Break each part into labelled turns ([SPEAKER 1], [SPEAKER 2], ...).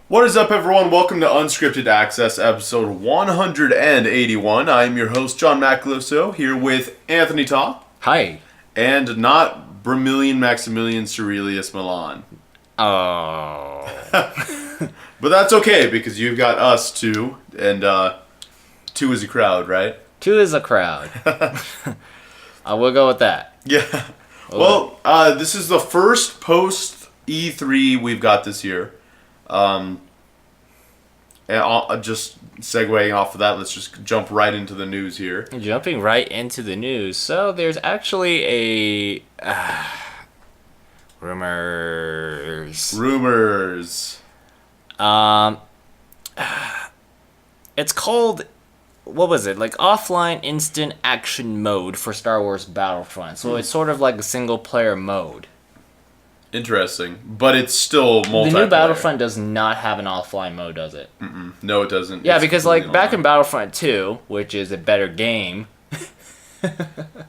[SPEAKER 1] What is up, everyone? Welcome to Unscripted Access, episode 181. I am your host, John Macaluso, here with Anthony Taw.
[SPEAKER 2] Hi.
[SPEAKER 1] And not Bramillion Maximilian Cerelius Milan.
[SPEAKER 2] Oh.
[SPEAKER 1] But that's okay, because you've got us two, and two is a crowd, right?
[SPEAKER 2] Two is a crowd. I will go with that.
[SPEAKER 1] Yeah. Well, this is the first post E3 we've got this year. And just segueing off of that, let's just jump right into the news here.
[SPEAKER 2] Jumping right into the news. So there's actually a rumors. It's called, what was it? Like offline instant action mode for Star Wars Battlefront. So it's sort of like a single player mode.
[SPEAKER 1] Interesting, but it's still multiplayer.
[SPEAKER 2] The new Battlefront does not have an offline mode, does it?
[SPEAKER 1] No, it doesn't.
[SPEAKER 2] Yeah,
[SPEAKER 1] it's
[SPEAKER 2] because like back in Battlefront 2, which is a better game.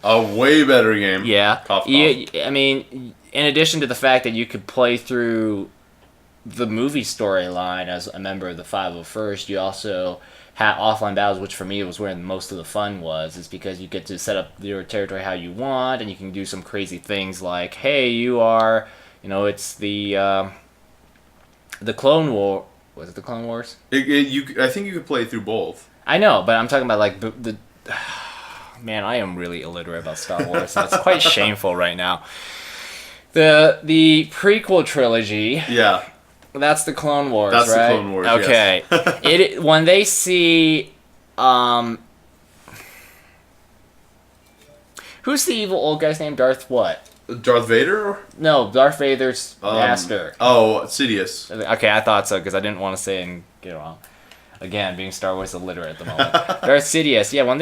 [SPEAKER 1] A way better game.
[SPEAKER 2] Yeah.
[SPEAKER 1] Cough, cough.
[SPEAKER 2] I mean, in addition to the fact that you could play through the movie storyline as a member of the 501st, you also had offline battles, which for me was where most of the fun was, is because you get to set up your territory how you want, and you can do some crazy things like, hey, you are... You know, it's the Clone War. Was it the Clone Wars?
[SPEAKER 1] I think you could play through both.
[SPEAKER 2] I know, but I'm talking about like the. Man, I am really illiterate about Star Wars. It's quite shameful right now. The prequel trilogy.
[SPEAKER 1] Yeah.
[SPEAKER 2] That's the Clone Wars,
[SPEAKER 1] That's
[SPEAKER 2] right?
[SPEAKER 1] the Clone Wars.
[SPEAKER 2] Okay.
[SPEAKER 1] Yes.
[SPEAKER 2] When they see who's the evil old guy's name? Darth what?
[SPEAKER 1] Darth Vader?
[SPEAKER 2] No, Darth Vader's master.
[SPEAKER 1] Oh, Sidious.
[SPEAKER 2] Okay, I thought so, because I didn't want to say it and get it wrong. Again, being Star Wars illiterate at the moment. Darth Sidious. Yeah, when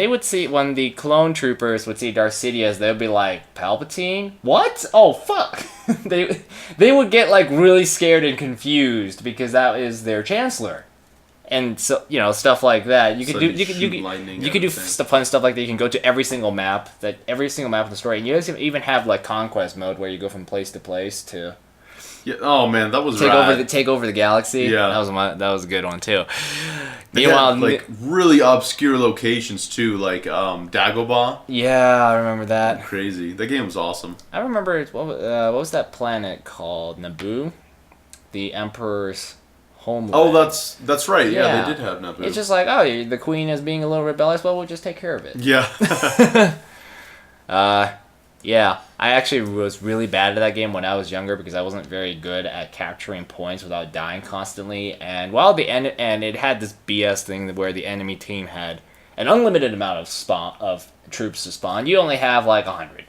[SPEAKER 2] the clone troopers would see Darth Sidious, they would be like, Palpatine? What? Oh, fuck! they would get, like, really scared and confused, because that is their chancellor. And so, you know, stuff like that. You could do fun stuff like that. You can go to every single map of the story, and you even have like conquest mode where you go from place to place to.
[SPEAKER 1] Yeah. Oh man, that was
[SPEAKER 2] take over the galaxy. Yeah, that was a good one too.
[SPEAKER 1] Meanwhile, like really obscure locations too, like Dagobah.
[SPEAKER 2] Yeah, I remember that.
[SPEAKER 1] Crazy. That game was awesome.
[SPEAKER 2] I remember what was that planet called? Naboo, the Emperor's homeland.
[SPEAKER 1] Oh, that's right. Yeah, they did have Naboo.
[SPEAKER 2] It's just like, oh, the queen is being a little rebellious. Well, we'll just take care of it.
[SPEAKER 1] Yeah.
[SPEAKER 2] Yeah. I actually was really bad at that game when I was younger because I wasn't very good at capturing points without dying constantly. And while and it had this BS thing where the enemy team had an unlimited amount of troops to spawn. You only have like 100,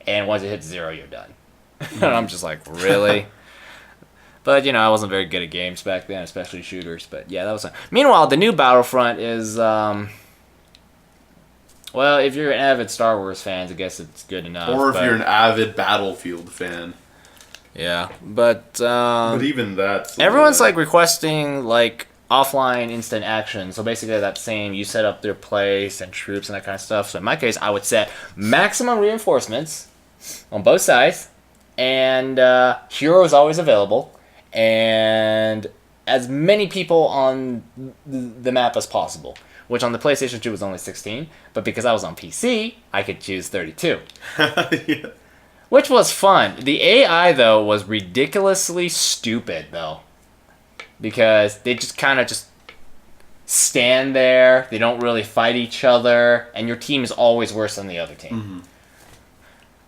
[SPEAKER 2] and once it hits 0, you're done. And I'm just like, really. But, you know, I wasn't very good at games back then, especially shooters. But, yeah, that was fun. Meanwhile, the new Battlefront is, well, if you're an avid Star Wars fan, I guess it's good enough.
[SPEAKER 1] Or if you're an avid Battlefield fan.
[SPEAKER 2] Yeah, but
[SPEAKER 1] even that...
[SPEAKER 2] Everyone's, like, requesting, like, offline instant action. So, basically, that's saying you set up their place and troops and that kind of stuff. So, in my case, I would set maximum reinforcements on both sides. And heroes always available. And as many people on the map as possible, which on the PlayStation 2 was only 16, but because I was on PC, I could choose 32.
[SPEAKER 1] Yeah.
[SPEAKER 2] Which was fun. The AI, though, was ridiculously stupid, though, because they just kind of just stand there, they don't really fight each other, and your team is always worse than the other team. Mm-hmm.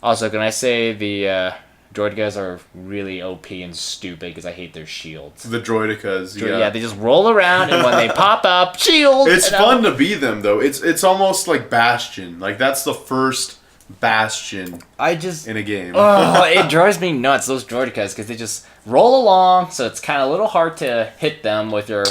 [SPEAKER 2] Also, can I say the... Droidicas are really OP and stupid because I hate their shields.
[SPEAKER 1] The Droidicas, yeah.
[SPEAKER 2] Yeah, they just roll around, and when they pop up, shield!
[SPEAKER 1] It's fun to be them, though. It's almost like Bastion. Like, that's the first Bastion in a game.
[SPEAKER 2] Oh, it drives me nuts, those Droidicas, because they just roll along, so it's kind of a little hard to hit them with your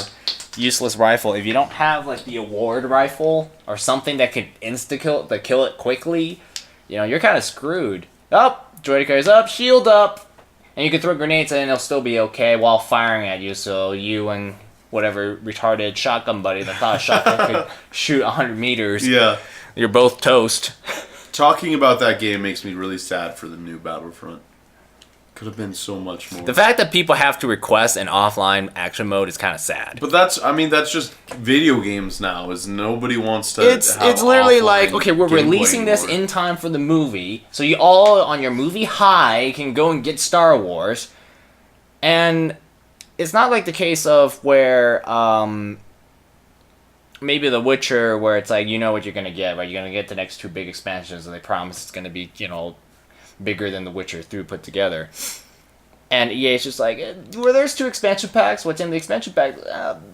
[SPEAKER 2] useless rifle. If you don't have, like, the award rifle or something that could insta-kill it quickly, you know, you're kind of screwed. Droideca is up, shield up, and you can throw grenades and it'll still be okay while firing at you, so you and whatever retarded shotgun buddy that thought a shotgun could shoot 100 meters, you're both toast.
[SPEAKER 1] Talking about that game makes me really sad for the new Battlefront. could have been so much more.
[SPEAKER 2] The fact that people have to request an offline action mode is kind of sad.
[SPEAKER 1] But that's just video games now. Is nobody wants to.
[SPEAKER 2] It's literally like, okay, we're releasing this in time for the movie, so you all on your movie high can go and get Star Wars, and it's not like the case of where maybe The Witcher, where it's like you know what you're gonna get, right? You're gonna get the next 2 big expansions, and they promise it's gonna be bigger than The Witcher 3 put together. And EA's just like, well, there's 2 expansion packs. What's in the expansion pack?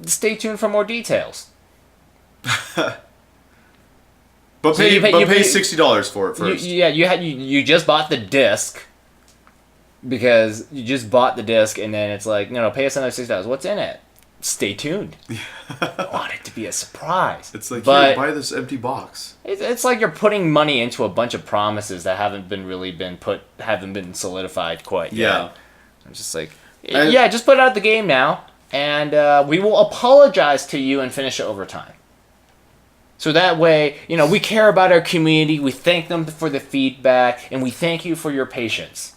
[SPEAKER 2] Stay tuned for more details.
[SPEAKER 1] But pay $60 for it first.
[SPEAKER 2] You just bought the disc because you just bought the disc, and then it's like, no, pay us another $60. What's in it? Stay tuned. I want it to be a surprise.
[SPEAKER 1] It's like, here, buy this empty box.
[SPEAKER 2] It's like you're putting money into a bunch of promises that haven't been solidified quite yet.
[SPEAKER 1] Yeah.
[SPEAKER 2] I'm just like, just put out the game now, and we will apologize to you and finish it over time. So that way, we care about our community, we thank them for the feedback, and we thank you for your patience.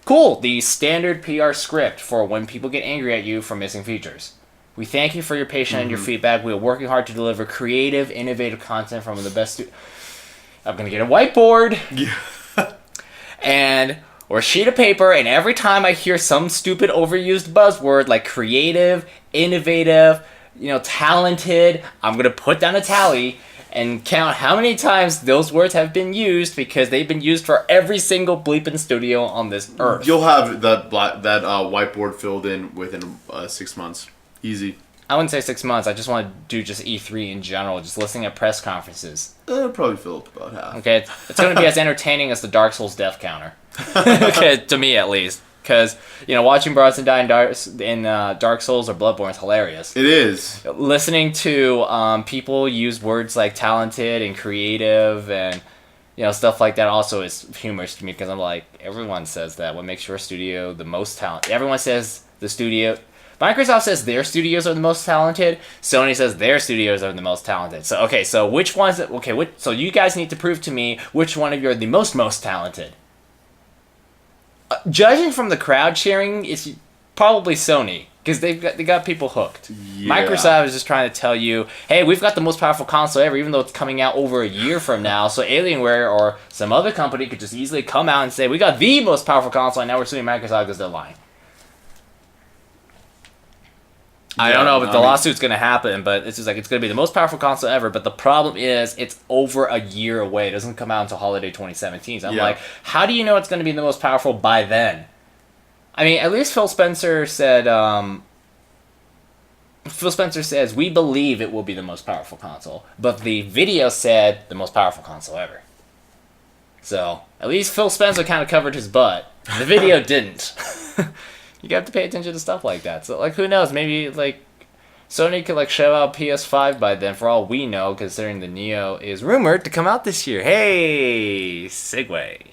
[SPEAKER 2] Cool, the standard PR script for when people get angry at you for missing features. We thank you for your patience and your feedback. We are working hard to deliver creative, innovative content from the best... I'm going to get a whiteboard.
[SPEAKER 1] Yeah.
[SPEAKER 2] Or a sheet of paper, and every time I hear some stupid overused buzzword like creative, innovative, talented, I'm going to put down a tally and count how many times those words have been used, because they've been used for every single bleeping studio on this earth.
[SPEAKER 1] You'll have that whiteboard filled in within 6 months. Easy.
[SPEAKER 2] I wouldn't say 6 months. I just want to do just E3 in general, just listening at press conferences.
[SPEAKER 1] It'll probably fill up about half.
[SPEAKER 2] Okay, it's going to be as entertaining as the Dark Souls death counter. Okay, to me at least. Because, watching Bronson die in Dark Souls or Bloodborne is hilarious.
[SPEAKER 1] It is.
[SPEAKER 2] Listening to people use words like talented and creative and, stuff like that also is humorous to me, because I'm like, everyone says that. What makes your studio the most talented? Everyone says the studio... Microsoft says their studios are the most talented. Sony says their studios are the most talented. So which ones... so you guys need to prove to me which one of you are the most talented. Judging from the crowd cheering, it's probably Sony, because they got people hooked. Yeah. Microsoft is just trying to tell you, hey, we've got the most powerful console ever, even though it's coming out over a year from now. So Alienware or some other company could just easily come out and say, we got the most powerful console, and now we're suing Microsoft because they're lying. I don't know if the lawsuit's going to happen, but it's just like, it's going to be the most powerful console ever. But the problem is, it's over a year away. It doesn't come out until holiday 2017. So I'm like, how do you know it's going to be the most powerful by then? I mean, at least Phil Spencer said, we believe it will be the most powerful console. But the video said the most powerful console ever. So, at least Phil Spencer kind of covered his butt. The video didn't. You have to pay attention to stuff like that. So, who knows? Maybe, Sony could, shove out PS5 by then, for all we know, considering the Neo is rumored to come out this year. Hey! Segue,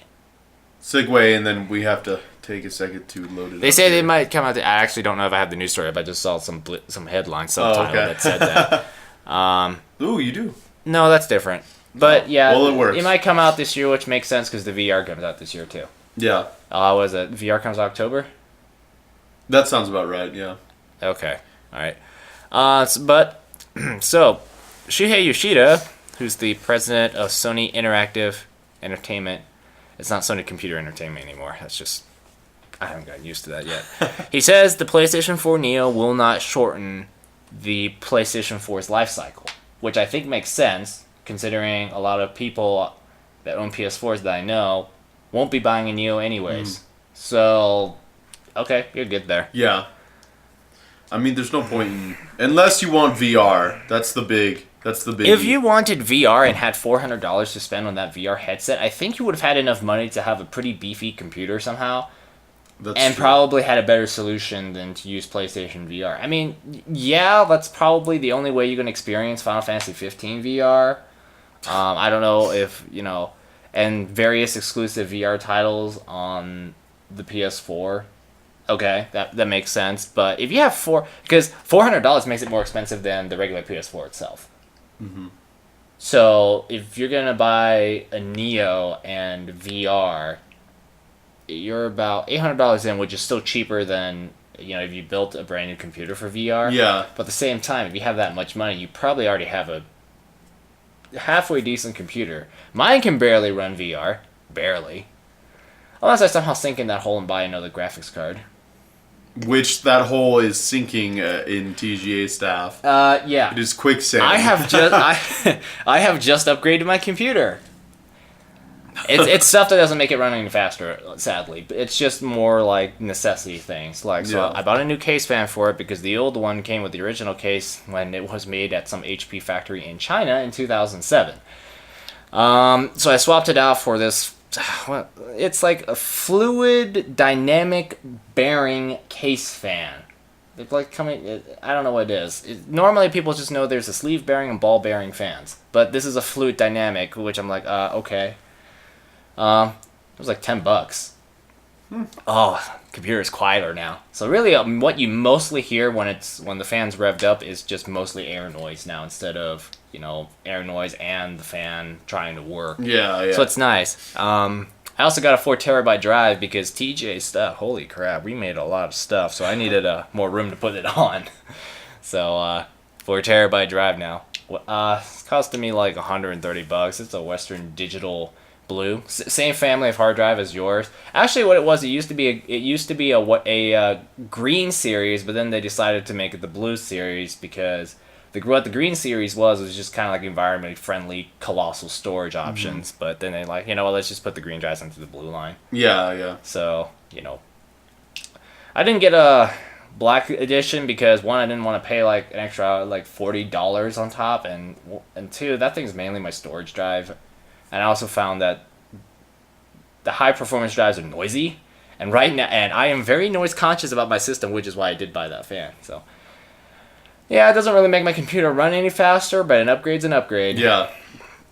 [SPEAKER 1] and then we have to take a second to load it up.
[SPEAKER 2] They say they might come out... I actually don't know if I have the news story, but I just saw some headline subtitle that said that.
[SPEAKER 1] Ooh, you do?
[SPEAKER 2] No, that's different. But,
[SPEAKER 1] well, it works.
[SPEAKER 2] It might come out this year, which makes sense, because the VR comes out this year, too.
[SPEAKER 1] Yeah.
[SPEAKER 2] What is it? VR comes October?
[SPEAKER 1] That sounds about right, yeah.
[SPEAKER 2] Okay, alright. So, Shuhei Yoshida, who's the president of Sony Interactive Entertainment, it's not Sony Computer Entertainment anymore, that's just, I haven't gotten used to that yet. He says the PlayStation 4 Neo will not shorten the PlayStation 4's life cycle, which I think makes sense, considering a lot of people that own PS4s that I know won't be buying a Neo anyways. So... okay, you're good there.
[SPEAKER 1] Yeah. I mean, there's no point in... unless you want VR. That's the big... If
[SPEAKER 2] you wanted VR and had $400 to spend on that VR headset, I think you would have had enough money to have a pretty beefy computer somehow. That's true. Probably had a better solution than to use PlayStation VR. I mean, yeah, that's probably the only way you can experience Final Fantasy 15 VR. I don't know if, and various exclusive VR titles on the PS4... okay, that makes sense. But if you have because $400 makes it more expensive than the regular PS4 itself. Mm-hmm. So if you're gonna buy a Neo and VR, you're about $800 in, which is still cheaper than, if you built a brand new computer for VR.
[SPEAKER 1] Yeah.
[SPEAKER 2] But at the same time, if you have that much money, you probably already have a halfway decent computer. Mine can barely run VR. Barely. Unless I somehow sink in that hole and buy another graphics card.
[SPEAKER 1] Which that hole is sinking in TGA staff.
[SPEAKER 2] Yeah.
[SPEAKER 1] It is quicksand.
[SPEAKER 2] I have just upgraded my computer. It's stuff that doesn't make it run any faster, sadly. It's just more like necessity things. So I bought a new case fan for it because the old one came with the original case when it was made at some HP factory in China in 2007. So I swapped it out for this. It's like a fluid dynamic bearing case fan. It's like coming. I don't know what it is. Normally people just know there's a sleeve bearing and ball bearing fans, but this is a fluid dynamic, which I'm like, okay. It was like $10. Oh, computer is quieter now. So really, what you mostly hear when the fan's revved up is just mostly air noise now, instead of air noise and the fan trying to work.
[SPEAKER 1] Yeah.
[SPEAKER 2] So it's nice. I also got a 4 TB drive because TJ stuff. Holy crap, we made a lot of stuff, so I needed more room to put it on. So 4 TB drive now. It's costing me like $130. It's a Western Digital Blue, same family of hard drive as yours. Actually, what it used to be a green series, but then they decided to make it the blue series because what the green series was just kind of like environmentally friendly, colossal storage options. Mm-hmm. But then they let's just put the green drives into the blue line. Yeah. So I didn't get a black edition because one, I didn't want to pay like an extra like $40 on top, and two, that thing's mainly my storage drive. And I also found that the high performance drives are noisy, and I am very noise conscious about my system, which is why I did buy that fan. So yeah, it doesn't really make my computer run any faster, but an upgrade's an upgrade.
[SPEAKER 1] Yeah,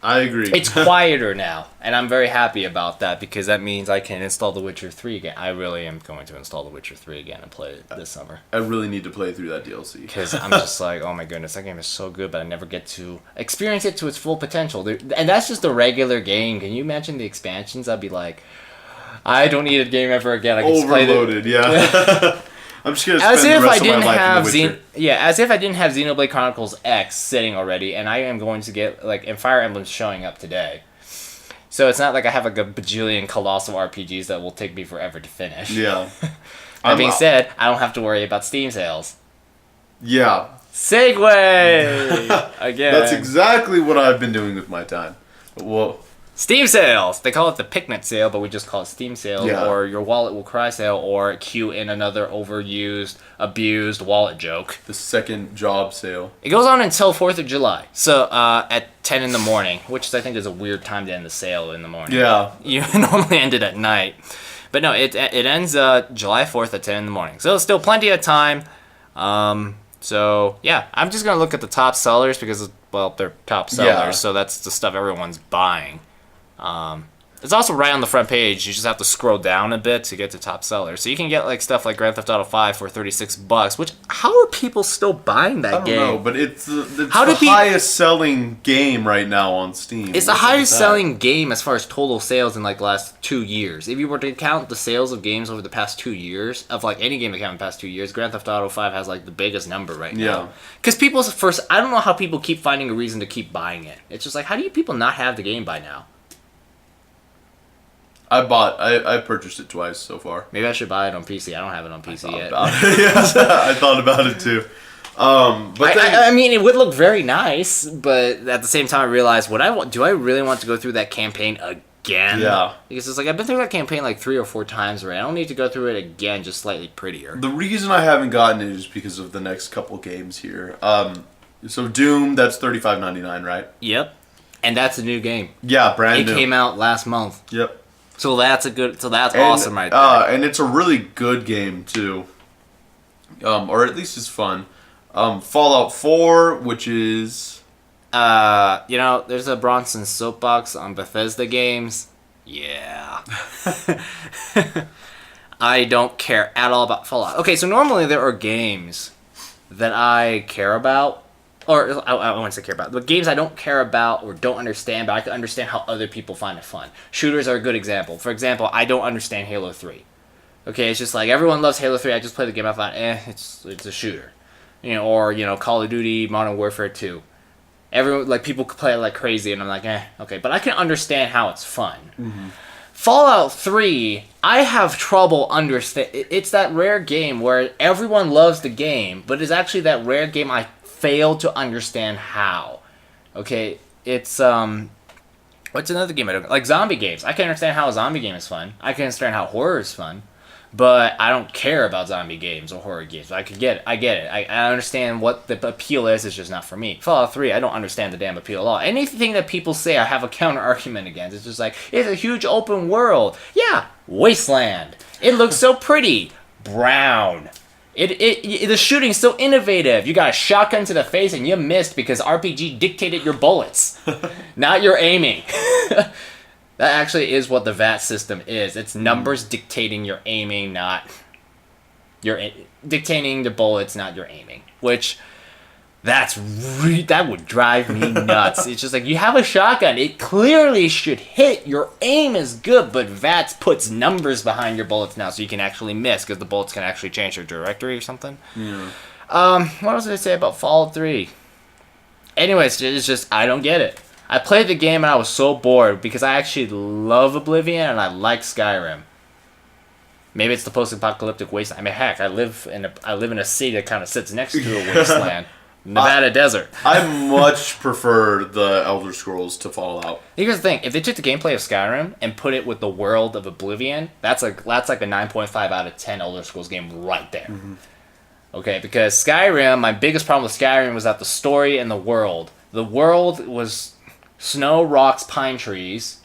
[SPEAKER 1] I agree.
[SPEAKER 2] It's quieter now, and I'm very happy about that because that means I can install The Witcher 3 again. I really am going to install The Witcher 3 again and play it this summer.
[SPEAKER 1] I really need to play through that DLC.
[SPEAKER 2] Because I'm just like, oh my goodness, that game is so good, but I never get to experience it to its full potential. And that's just a regular game. Can you imagine the expansions? I'd be like, I don't need a game ever again. I can just play
[SPEAKER 1] overloaded, yeah. I'm just gonna spend the rest of my life in The Witcher.
[SPEAKER 2] As if I didn't have Xenoblade Chronicles X sitting already, and I am going to get and Fire Emblem's showing up today. So it's not like I have like a bajillion colossal RPGs that will take me forever to finish.
[SPEAKER 1] Yeah.
[SPEAKER 2] That being said, I don't have to worry about Steam sales.
[SPEAKER 1] Yeah.
[SPEAKER 2] Segue again.
[SPEAKER 1] That's exactly what I've been doing with my time. Well,
[SPEAKER 2] Steam sales! They call it the picnic sale, but we just call it Steam sale,
[SPEAKER 1] yeah.
[SPEAKER 2] Or your wallet will cry sale, or cue in another overused, abused wallet joke.
[SPEAKER 1] The second job sale.
[SPEAKER 2] It goes on until 4th of July, so at 10 in the morning, which I think is a weird time to end the sale in the morning.
[SPEAKER 1] Yeah.
[SPEAKER 2] You normally end it at night. But no, it ends July 4th at 10 in the morning, so it's still plenty of time. So, yeah, I'm just going to look at the top sellers because, well, they're top sellers, so that's the stuff everyone's buying. It's also right on the front page. You just have to scroll down a bit to get to top sellers. So you can get stuff like Grand Theft Auto 5 for $36, which, how are people still buying that game?
[SPEAKER 1] I don't know, but it's the highest selling game right now on Steam.
[SPEAKER 2] It's the highest selling game as far as total sales in the last 2 years. If you were to count the sales of games over the past 2 years, of any game that came in the past 2 years, Grand Theft Auto 5 has the biggest number right now.
[SPEAKER 1] Yeah.
[SPEAKER 2] Because I don't know how people keep finding a reason to keep buying it. It's just how do you people not have the game by now?
[SPEAKER 1] I purchased it twice so far.
[SPEAKER 2] Maybe I should buy it on PC. I don't have it on PC yet.
[SPEAKER 1] Yes, I thought about it too. But
[SPEAKER 2] I mean, it would look very nice, but at the same time, I realized do I really want to go through that campaign again?
[SPEAKER 1] Yeah.
[SPEAKER 2] Because it's I've been through that campaign 3 or 4 times already. I don't need to go through it again, just slightly prettier.
[SPEAKER 1] The reason I haven't gotten it is because of the next couple games here. So Doom, that's $35.99, right?
[SPEAKER 2] Yep. And that's a new game.
[SPEAKER 1] Yeah, brand new.
[SPEAKER 2] It came out last month.
[SPEAKER 1] Yep.
[SPEAKER 2] So that's awesome right there.
[SPEAKER 1] And it's a really good game too. Or at least it's fun. Fallout 4, which is
[SPEAKER 2] there's a Bronson soapbox on Bethesda games. Yeah. I don't care at all about Fallout. Okay, so normally there are games that I care about or I wouldn't say care about, but games I don't care about or don't understand, but I can understand how other people find it fun. Shooters are a good example. For example, I don't understand Halo 3. Okay, it's just like everyone loves Halo 3. I just play the game. I thought, it's a shooter, or Call of Duty, Modern Warfare 2. Everyone people play it like crazy, and I'm like, okay, but I can understand how it's fun.
[SPEAKER 1] Mm-hmm.
[SPEAKER 2] Fallout 3, I have trouble understand. It's that rare game where everyone loves the game, but it's actually that rare game I fail to understand how. Okay, it's what's another game I don't like? Zombie games. I can understand how a zombie game is fun. I can understand how horror is fun. But I don't care about zombie games or horror games. I get it. I understand what the appeal is. It's just not for me. Fallout 3, I don't understand the damn appeal at all. Anything that people say, I have a counter argument against. It's just like, it's a huge open world. Yeah, wasteland. It looks so pretty. Brown. The shooting's so innovative. You got a shotgun to the face and you missed because RPG dictated your bullets, not your aiming. That actually is what the VAT system is. It's numbers dictating your aiming, not dictating the bullets, not your aiming. Which that would drive me nuts. It's just like, you have a shotgun. It clearly should hit. Your aim is good, but VAT puts numbers behind your bullets now, so you can actually miss because the bullets can actually change their trajectory or something.
[SPEAKER 1] Yeah.
[SPEAKER 2] What was I say about Fallout 3? Anyways, it's just I don't get it. I played the game and I was so bored because I actually love Oblivion and I like Skyrim. Maybe it's the post-apocalyptic wasteland. I mean, heck, I live in a city that kind of sits next to a wasteland, Nevada desert.
[SPEAKER 1] I much prefer the Elder Scrolls to Fallout.
[SPEAKER 2] Here's the thing: if they took the gameplay of Skyrim and put it with the world of Oblivion, that's like a 9.5 out of 10 Elder Scrolls game right there. Mm-hmm. Okay, because Skyrim, my biggest problem with Skyrim was that the story and the world. The world was snow, rocks, pine trees,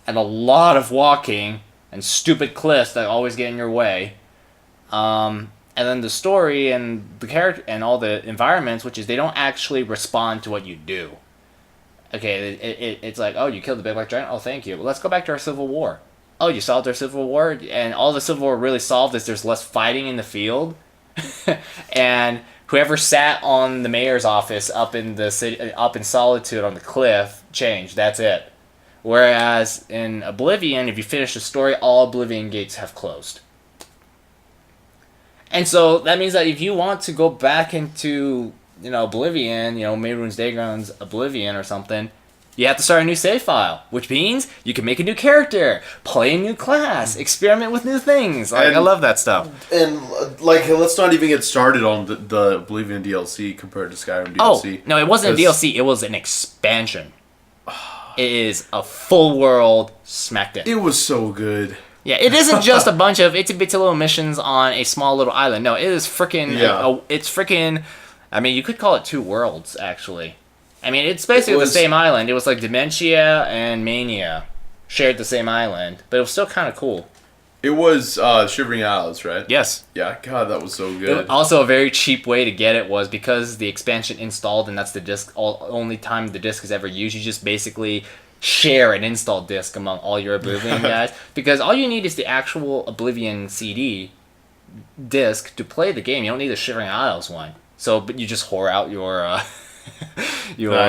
[SPEAKER 2] and a lot of walking and stupid cliffs that always get in your way. And then the story and the character and all the environments, which is they don't actually respond to what you do. Okay, it's like, oh, you killed the big black giant? Oh, thank you. Well, let's go back to our Civil War. Oh, you solved our Civil War? And all the Civil War really solved is there's less fighting in the field. And whoever sat on the mayor's office up in the city, up in Solitude on the cliff, changed. That's it. Whereas in Oblivion, if you finish the story, all Oblivion gates have closed. And so that means that if you want to go back into Oblivion, Mehrunes Dagon's Oblivion or something, you have to start a new save file, which means you can make a new character, play a new class, experiment with new things. I love that stuff.
[SPEAKER 1] And let's not even get started on the Oblivion DLC compared to Skyrim DLC.
[SPEAKER 2] Oh, no, it wasn't a DLC, it was an expansion. It is a full world smackdown.
[SPEAKER 1] It was so good.
[SPEAKER 2] Yeah, it isn't just a bunch of itsy-bitsy little missions on a small little island. No, it is freaking...
[SPEAKER 1] Yeah.
[SPEAKER 2] It's freaking... I mean, you could call it two worlds, actually. I mean, it's basically the same island. It was like Dementia and Mania shared the same island, but it was still kind of cool.
[SPEAKER 1] It was Shivering Isles, right?
[SPEAKER 2] Yes.
[SPEAKER 1] Yeah, God, that was so good.
[SPEAKER 2] Also, a very cheap way to get it was because the expansion installed, and that's the disc. Only time the disc is ever used. You just basically share an install disc among all your Oblivion guys, because all you need is the actual Oblivion CD disc to play the game. You don't need the Shivering Isles one. So, but you just whore out your your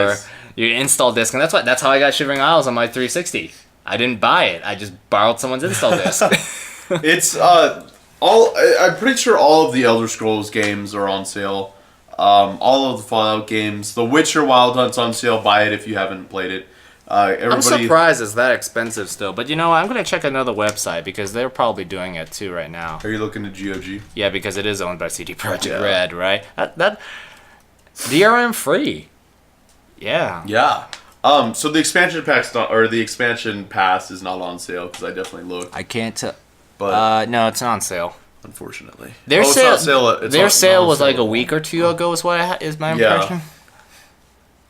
[SPEAKER 2] install disc, and that's how I got Shivering Isles on my 360. I didn't buy it. I just borrowed someone's install disc.
[SPEAKER 1] It's I'm pretty sure all of the Elder Scrolls games are on sale. All of the Fallout games, The Witcher Wild Hunt's on sale. Buy it if you haven't played it.
[SPEAKER 2] I'm surprised it's that expensive still, but I'm gonna check another website because they're probably doing it too right now.
[SPEAKER 1] Are you looking at GOG?
[SPEAKER 2] Yeah, because it is owned by CD Projekt Red, right? That DRM free. Yeah.
[SPEAKER 1] Yeah. So the expansion the expansion pass is not on sale because I definitely looked.
[SPEAKER 2] I can't tell.
[SPEAKER 1] But
[SPEAKER 2] no, it's not on sale.
[SPEAKER 1] Unfortunately,
[SPEAKER 2] their sale was like a
[SPEAKER 1] anymore.
[SPEAKER 2] Week or two ago. Is my impression.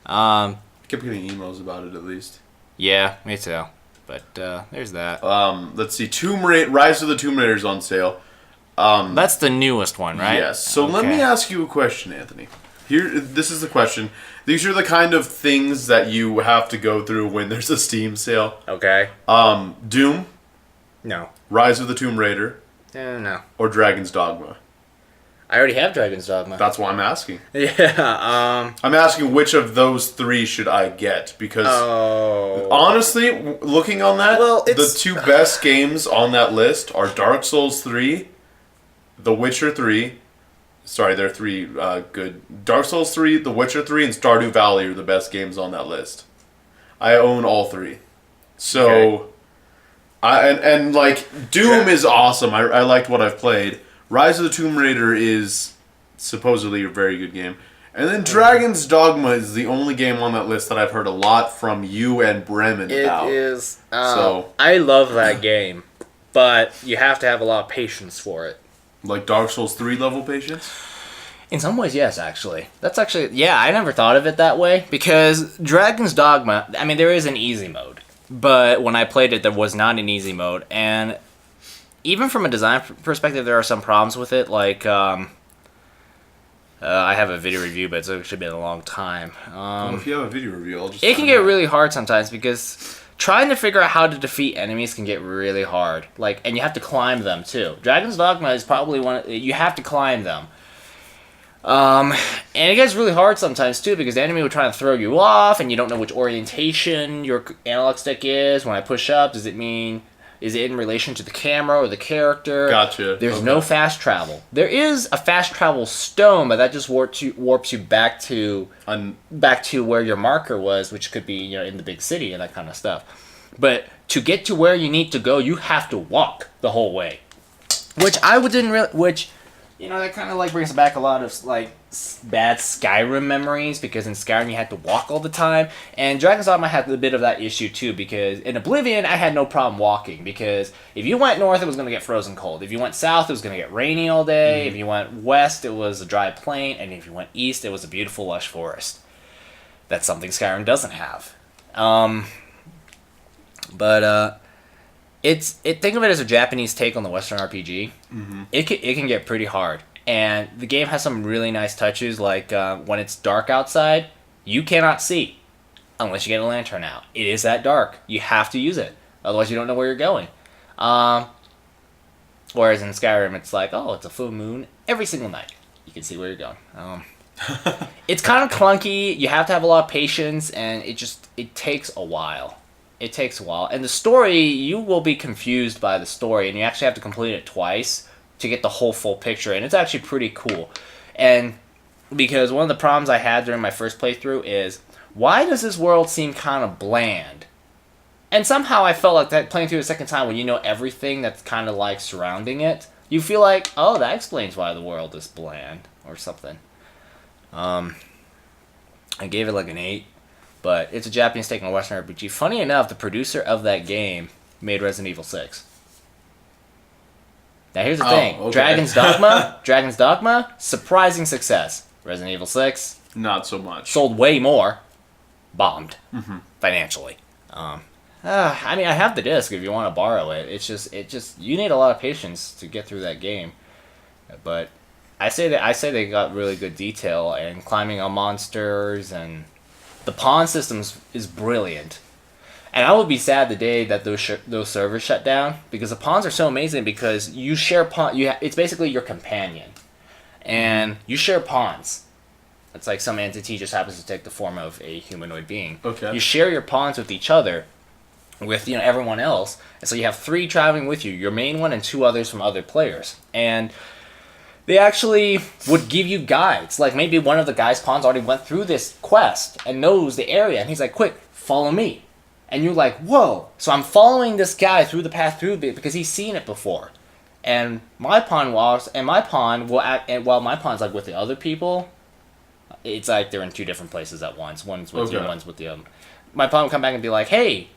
[SPEAKER 1] I kept getting emails about it at least.
[SPEAKER 2] Yeah, me too. But there's that.
[SPEAKER 1] Let's see. Rise of the Tomb Raider's on sale.
[SPEAKER 2] That's the newest one, right?
[SPEAKER 1] Yes. So let me ask you a question, Anthony. This is the question. These are the kind of things that you have to go through when there's a Steam sale.
[SPEAKER 2] Okay.
[SPEAKER 1] Doom,
[SPEAKER 2] No.
[SPEAKER 1] Rise of the Tomb Raider,
[SPEAKER 2] No.
[SPEAKER 1] or Dragon's Dogma.
[SPEAKER 2] I already have Dragon's Dogma.
[SPEAKER 1] That's why I'm asking.
[SPEAKER 2] Yeah.
[SPEAKER 1] I'm asking which of those 3 should I get, because honestly, looking on that, the 2 best games on that list are Dark Souls 3, The Witcher 3. Sorry, there are 3 good. Dark Souls 3, The Witcher 3, and Stardew Valley are the best games on that list. I own all 3. So, and like, Doom is awesome. I liked what I've played. Rise of the Tomb Raider is supposedly a very good game. And then Dragon's Dogma is the only game on that list that I've heard a lot from you and Bremen about.
[SPEAKER 2] It is. I love that game, but you have to have a lot of patience for it.
[SPEAKER 1] Like Dark Souls 3 level patience?
[SPEAKER 2] In some ways, yes, actually. That's actually... Yeah, I never thought of it that way, because Dragon's Dogma... I mean, there is an easy mode, but when I played it, there was not an easy mode, and... Even from a design perspective, there are some problems with it. Like, I have a video review, but it's actually been a long time.
[SPEAKER 1] Well, if you have a video review, I'll just...
[SPEAKER 2] It can get really hard sometimes, because trying to figure out how to defeat enemies can get really hard. Like, and you have to climb them, too. Dragon's Dogma is probably one... You have to climb them. And it gets really hard sometimes, too, because the enemy will try to throw you off, and you don't know which orientation your analog stick is. When I push up, does it mean... Is it in relation to the camera or the character?
[SPEAKER 1] Gotcha.
[SPEAKER 2] There's no fast travel. There is a fast travel stone, but that just warps you back to where your marker was, which could be in the big city and that kind of stuff. But to get to where you need to go, you have to walk the whole way, which that kind of like brings back a lot of like bad Skyrim memories, because in Skyrim you had to walk all the time, and Dragon's Dogma had a bit of that issue too, because in Oblivion I had no problem walking, because if you went north it was going to get frozen cold, if you went south it was going to get rainy all day, if you went west it was a dry plain, and if you went east it was a beautiful lush forest. That's something Skyrim doesn't have. Think of it as a Japanese take on the Western RPG. It can get pretty hard, and the game has some really nice touches. Like when it's dark outside, you cannot see unless you get a lantern out. It is that dark. You have to use it, otherwise you don't know where you're going. Whereas in Skyrim, it's like, oh, it's a full moon every single night. You can see where you're going. It's kind of clunky. You have to have a lot of patience, and it takes a while. It takes a while. And the story, you will be confused by the story, and you actually have to complete it twice to get the whole full picture, and it's actually pretty cool. And because one of the problems I had during my first playthrough is, why does this world seem kind of bland? And somehow I felt like that playing through the second time, when you know everything that's kind of like surrounding it, you feel like, oh, that explains why the world is bland, or something. I gave it like an 8. But it's a Japanese take on a Western RPG. Funny enough, the producer of that game made Resident Evil 6. Now here's the thing. Okay. Dragon's Dogma, surprising success. Resident Evil 6,
[SPEAKER 1] not so much.
[SPEAKER 2] Sold way more. Bombed. Financially. I mean, I have the disc if you want to borrow it. It's just you need a lot of patience to get through that game. But I say they got really good detail, and climbing on monsters, and the pawn system is brilliant. And I would be sad the day that those servers shut down, because the pawns are so amazing, because you share it's basically your companion, and you share pawns. It's like some entity just happens to take the form of a humanoid being. Okay. You share your pawns with each other, with everyone else, and so you have 3 traveling with you, your main one and 2 others from other players. And they actually would give you guides. Like, maybe one of the guy's pawns already went through this quest and knows the area, and he's like, quick, follow me. And you're like, whoa. So I'm following this guy through the path through it because he's seen it before. And my pawn walks, and my pawn will act, and while my pawn's like with the other people, it's like they're in 2 different places at once. One's with you, one's with the other. My pawn will come back and be like, hey,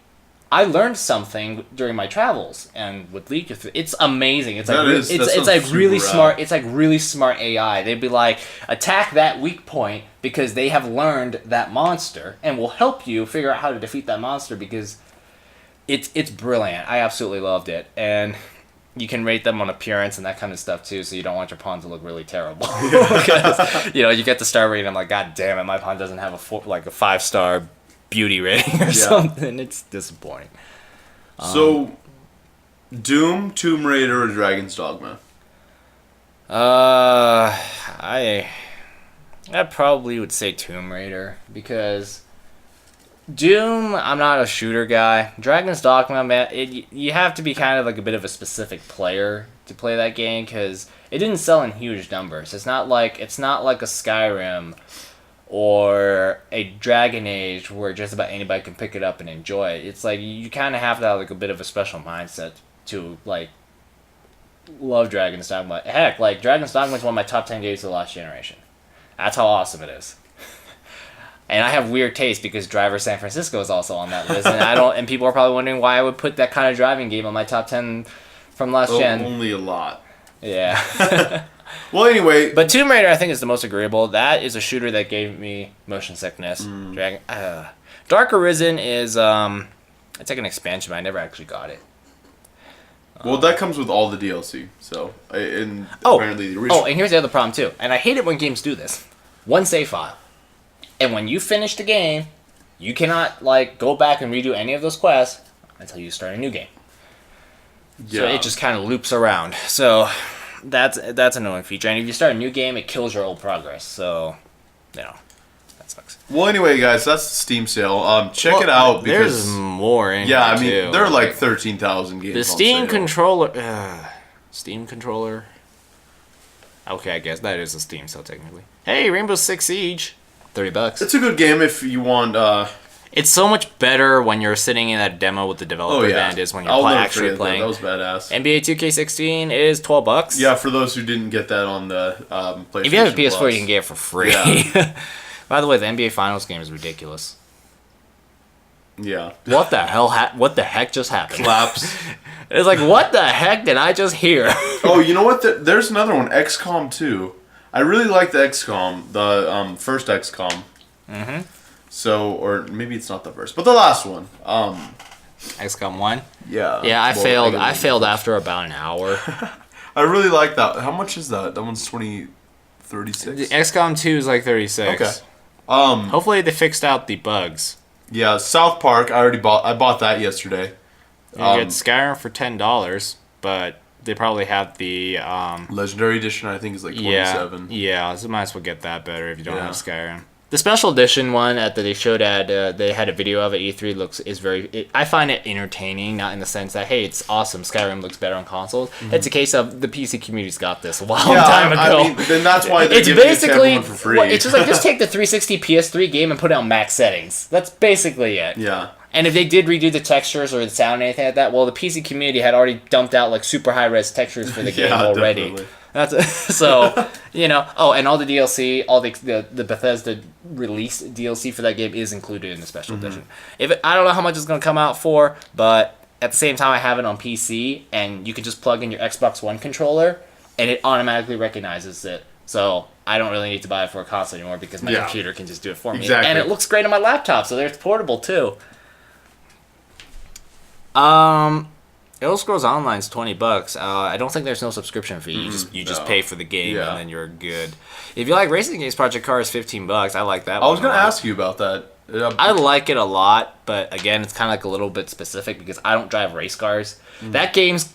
[SPEAKER 2] I learned something during my travels, and would lead you through. It's amazing. It's like it's like really smart. It's like really smart AI. They'd be like, attack that weak point because they have learned that monster, and will help you figure out how to defeat that monster, because it's brilliant. I absolutely loved it, and you can rate them on appearance and that kind of stuff too. So you don't want your pawn to look really terrible, because you get the star rating. I'm like, God damn it, my pawn doesn't have a 5-star beauty rating or something. It's disappointing.
[SPEAKER 1] So, Doom, Tomb Raider, or Dragon's Dogma?
[SPEAKER 2] I probably would say Tomb Raider because Doom, I'm not a shooter guy. Dragon's Dogma, man, you have to be kind of like a bit of a specific player to play that game because it didn't sell in huge numbers. It's not like a Skyrim or a Dragon Age where just about anybody can pick it up and enjoy it. It's like you kind of have to have like a bit of a special mindset to like love Dragon's Dogma. Heck, like Dragon's Dogma is one of my top 10 games of the last generation. That's how awesome it is. And I have weird taste because Driver San Francisco is also on that list, and and people are probably wondering why I would put that kind of driving game on my top 10 from last gen.
[SPEAKER 1] Only a lot.
[SPEAKER 2] Yeah.
[SPEAKER 1] Well, anyway,
[SPEAKER 2] but Tomb Raider I think is the most agreeable. That is a shooter that gave me motion sickness. Dark Arisen is it's like an expansion, but I never actually got it.
[SPEAKER 1] Well, that comes with all the DLC. So, apparently the original.
[SPEAKER 2] And here's the other problem too. And I hate it when games do this. One save file. And when you finish the game, you cannot like go back and redo any of those quests until you start a new game. Yeah. So it just kind of loops around. So that's an annoying feature. And if you start a new game, it kills your old progress. So, that sucks.
[SPEAKER 1] Well, anyway, guys, that's the Steam sale. Check it out because
[SPEAKER 2] there's more in
[SPEAKER 1] here,
[SPEAKER 2] too.
[SPEAKER 1] there are like 13,000 games.
[SPEAKER 2] The Steam controller. Steam controller. Okay, I guess that is a Steam sale technically. Hey, Rainbow Six Siege. $30.
[SPEAKER 1] It's a good game if you want.
[SPEAKER 2] It's so much better when you're sitting in that demo with the developer than it is when you're actually playing.
[SPEAKER 1] That was badass.
[SPEAKER 2] NBA 2K16 is $12.
[SPEAKER 1] Yeah, for those who didn't get that on the PlayStation.
[SPEAKER 2] If you have a PS4, you can get it for free.
[SPEAKER 1] Yeah.
[SPEAKER 2] By the way, the NBA Finals game is ridiculous.
[SPEAKER 1] Yeah.
[SPEAKER 2] What the hell? What the heck just happened?
[SPEAKER 1] Claps.
[SPEAKER 2] It's like, what the heck did I just hear?
[SPEAKER 1] Oh, you know what? There's another one, XCOM 2. I really like the XCOM, the first XCOM.
[SPEAKER 2] Mm-hmm.
[SPEAKER 1] So, or maybe it's not the first, but the last one.
[SPEAKER 2] XCOM 1?
[SPEAKER 1] Yeah.
[SPEAKER 2] Yeah, I failed. I failed after about an hour.
[SPEAKER 1] I really like that. How much is that? That one's 36.
[SPEAKER 2] XCOM 2 is like 36.
[SPEAKER 1] Okay.
[SPEAKER 2] Hopefully they fixed out the bugs.
[SPEAKER 1] Yeah, South Park. I bought that yesterday.
[SPEAKER 2] You get Skyrim for $10, but they probably have the
[SPEAKER 1] Legendary Edition. I think is like 27.
[SPEAKER 2] Yeah, so might as well get that better if you don't have Skyrim. The special edition one that they showed at they had a video of at E3 I find it entertaining, not in the sense that hey, it's awesome, Skyrim looks better on consoles. Mm-hmm. It's a case of the PC community's got this a long time ago. I mean,
[SPEAKER 1] then that's why they're giving it to everyone for free.
[SPEAKER 2] Well, it's just like just take the 360 PS3 game and put it on max settings. That's basically it.
[SPEAKER 1] Yeah.
[SPEAKER 2] And if they did redo the textures or the sound or anything like that, well, the PC community had already dumped out like super high res textures for the game already. Definitely. So, Oh, and all the DLC, all the Bethesda release DLC for that game is included in the special edition. I don't know how much it's going to come out for, but at the same time, I have it on PC, and you can just plug in your Xbox One controller, and it automatically recognizes it. So I don't really need to buy it for a console anymore because my computer can just do it for me.
[SPEAKER 1] Exactly.
[SPEAKER 2] And it looks great on my laptop, so there's portable too. Elder Scrolls Online is $20. I don't think there's no subscription fee. You just pay for the game and then you're good. If you like racing games, Project Cars is $15. I like that.
[SPEAKER 1] I was going to ask you about that.
[SPEAKER 2] I like it a lot, but again, it's kind of like a little bit specific because I don't drive race cars. That game's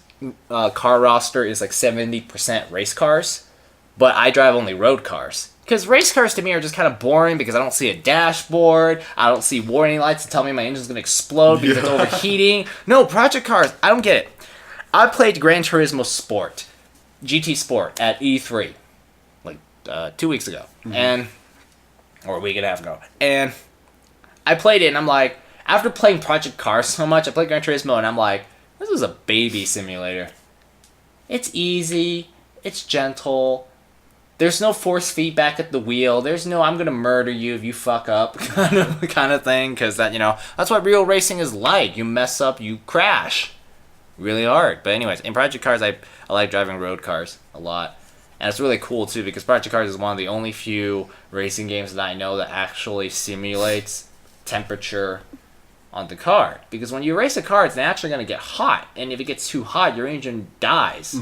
[SPEAKER 2] car roster is like 70% race cars, but I drive only road cars. Because race cars to me are just kind of boring because I don't see a dashboard. I don't see warning lights to tell me my engine's going to explode because it's overheating. No, Project Cars, I don't get it. I played Gran Turismo Sport, GT Sport at E3, like 2 weeks ago, or a week and a half ago. And I played it and I'm like, after playing Project Cars so much, I played Gran Turismo and I'm like, this is a baby simulator. It's easy, it's gentle. There's no force feedback at the wheel. There's no I'm gonna murder you if you fuck up kind of thing. Because that's what real racing is like. You mess up, you crash, really hard. But anyways, in Project Cars, I like driving road cars a lot, and it's really cool too because Project Cars is one of the only few racing games that I know that actually simulates temperature on the car. Because when you race a car, it's naturally gonna get hot, and if it gets too hot, your engine dies.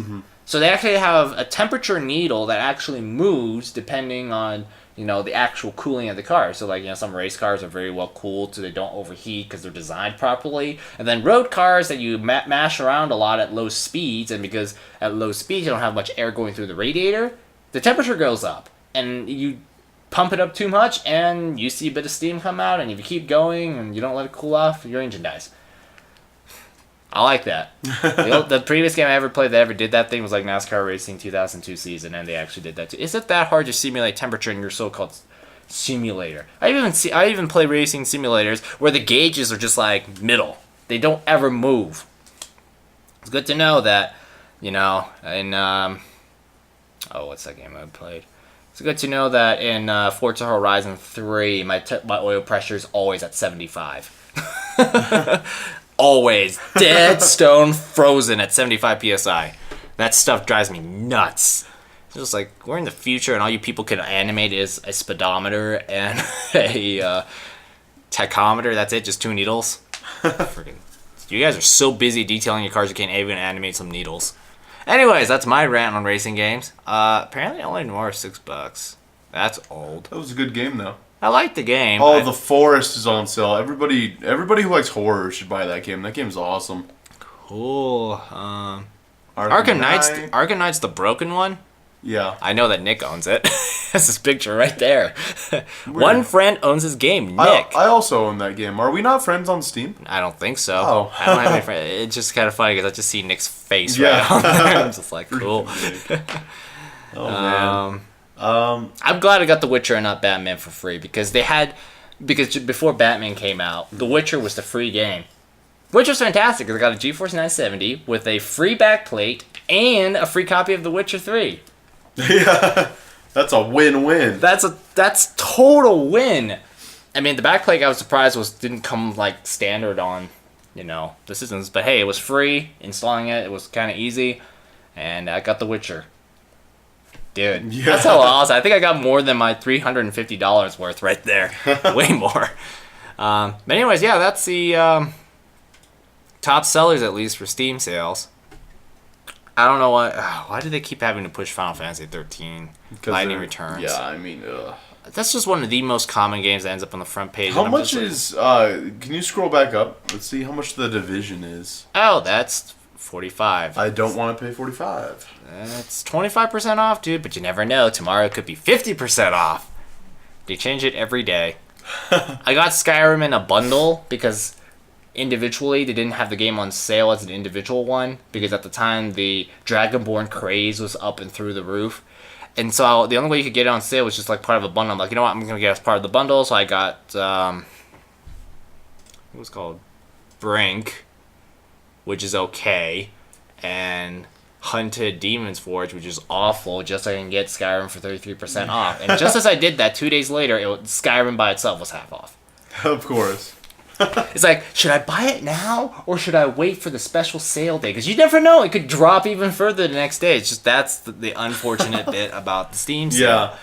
[SPEAKER 2] So they actually have a temperature needle that actually moves depending on, the actual cooling of the car. So, like, some race cars are very well cooled so they don't overheat because they're designed properly. And then road cars that you mash around a lot at low speeds, and because at low speeds you don't have much air going through the radiator, the temperature goes up. And you pump it up too much, and you see a bit of steam come out, and if you keep going and you don't let it cool off, your engine dies. I like that. The previous game I ever played that ever did that thing was like NASCAR Racing 2002 season, and they actually did that too. Is it that hard to simulate temperature in your so-called simulator? I even play racing simulators where the gauges are just like middle. They don't ever move. It's good to know that, in what's that game I played? It's good to know that in Forza Horizon 3, my oil pressure is always at 75. Always dead stone frozen at 75 psi. That stuff drives me nuts. It's just like, we're in the future and all you people can animate is a speedometer and a tachometer. That's it, just 2 needles. Freaking, you guys are so busy detailing your cars you can't even animate some needles. Anyways, that's my rant on racing games. Apparently only more $6. That's old.
[SPEAKER 1] That was a good game though.
[SPEAKER 2] I like the game.
[SPEAKER 1] Oh, The Forest is on sale. Everybody who likes horror should buy that game. That game's awesome.
[SPEAKER 2] Cool. Arkham Knight's the broken one?
[SPEAKER 1] Yeah.
[SPEAKER 2] I know that Nick owns it. That's his picture right there. One friend owns his game, Nick.
[SPEAKER 1] I also own that game. Are we not friends on Steam?
[SPEAKER 2] I don't think so.
[SPEAKER 1] Oh.
[SPEAKER 2] I don't have any friends. It's just kind of funny because I just see Nick's face right on there. I'm just like, cool.
[SPEAKER 1] Oh, man.
[SPEAKER 2] I'm glad I got The Witcher and not Batman for free because before Batman came out, The Witcher was the free game. Which was fantastic because I got a GeForce 970 with a free backplate and a free copy of The Witcher 3.
[SPEAKER 1] Yeah, that's a win-win.
[SPEAKER 2] That's total win. I mean, the backplate I was surprised didn't come like standard on, the systems, but hey, it was free. Installing it was kind of easy, and I got The Witcher. Dude, yeah. That's how awesome. I think I got more than my $350 worth right there. Way more. But anyways, yeah, that's the top sellers, at least, for Steam sales. I don't know why do they keep having to push Final Fantasy 13 Lightning Returns?
[SPEAKER 1] Yeah, I mean,
[SPEAKER 2] that's just one of the most common games that ends up on the front page.
[SPEAKER 1] How much is, can you scroll back up? Let's see how much The Division is.
[SPEAKER 2] Oh, that's $45.
[SPEAKER 1] I don't want to pay $45.
[SPEAKER 2] It's 25% off, dude, but you never know. Tomorrow it could be 50% off. They change it every day. I got Skyrim in a bundle because individually they didn't have the game on sale as an individual one because at the time the Dragonborn craze was up and through the roof. And so the only way you could get it on sale was just like part of a bundle. I'm like, you know what, I'm going to get it as part of the bundle. So I got, what was it called? Brink, which is okay, and Hunted Demon's Forge, which is awful, just so I can get Skyrim for 33% off. And just as I did that, 2 days later, Skyrim by itself was half off.
[SPEAKER 1] Of course.
[SPEAKER 2] It's like, should I buy it now, or should I wait for the special sale day? Because you never know, it could drop even further the next day. It's just, that's the unfortunate bit about the Steam sale.
[SPEAKER 1] Yeah.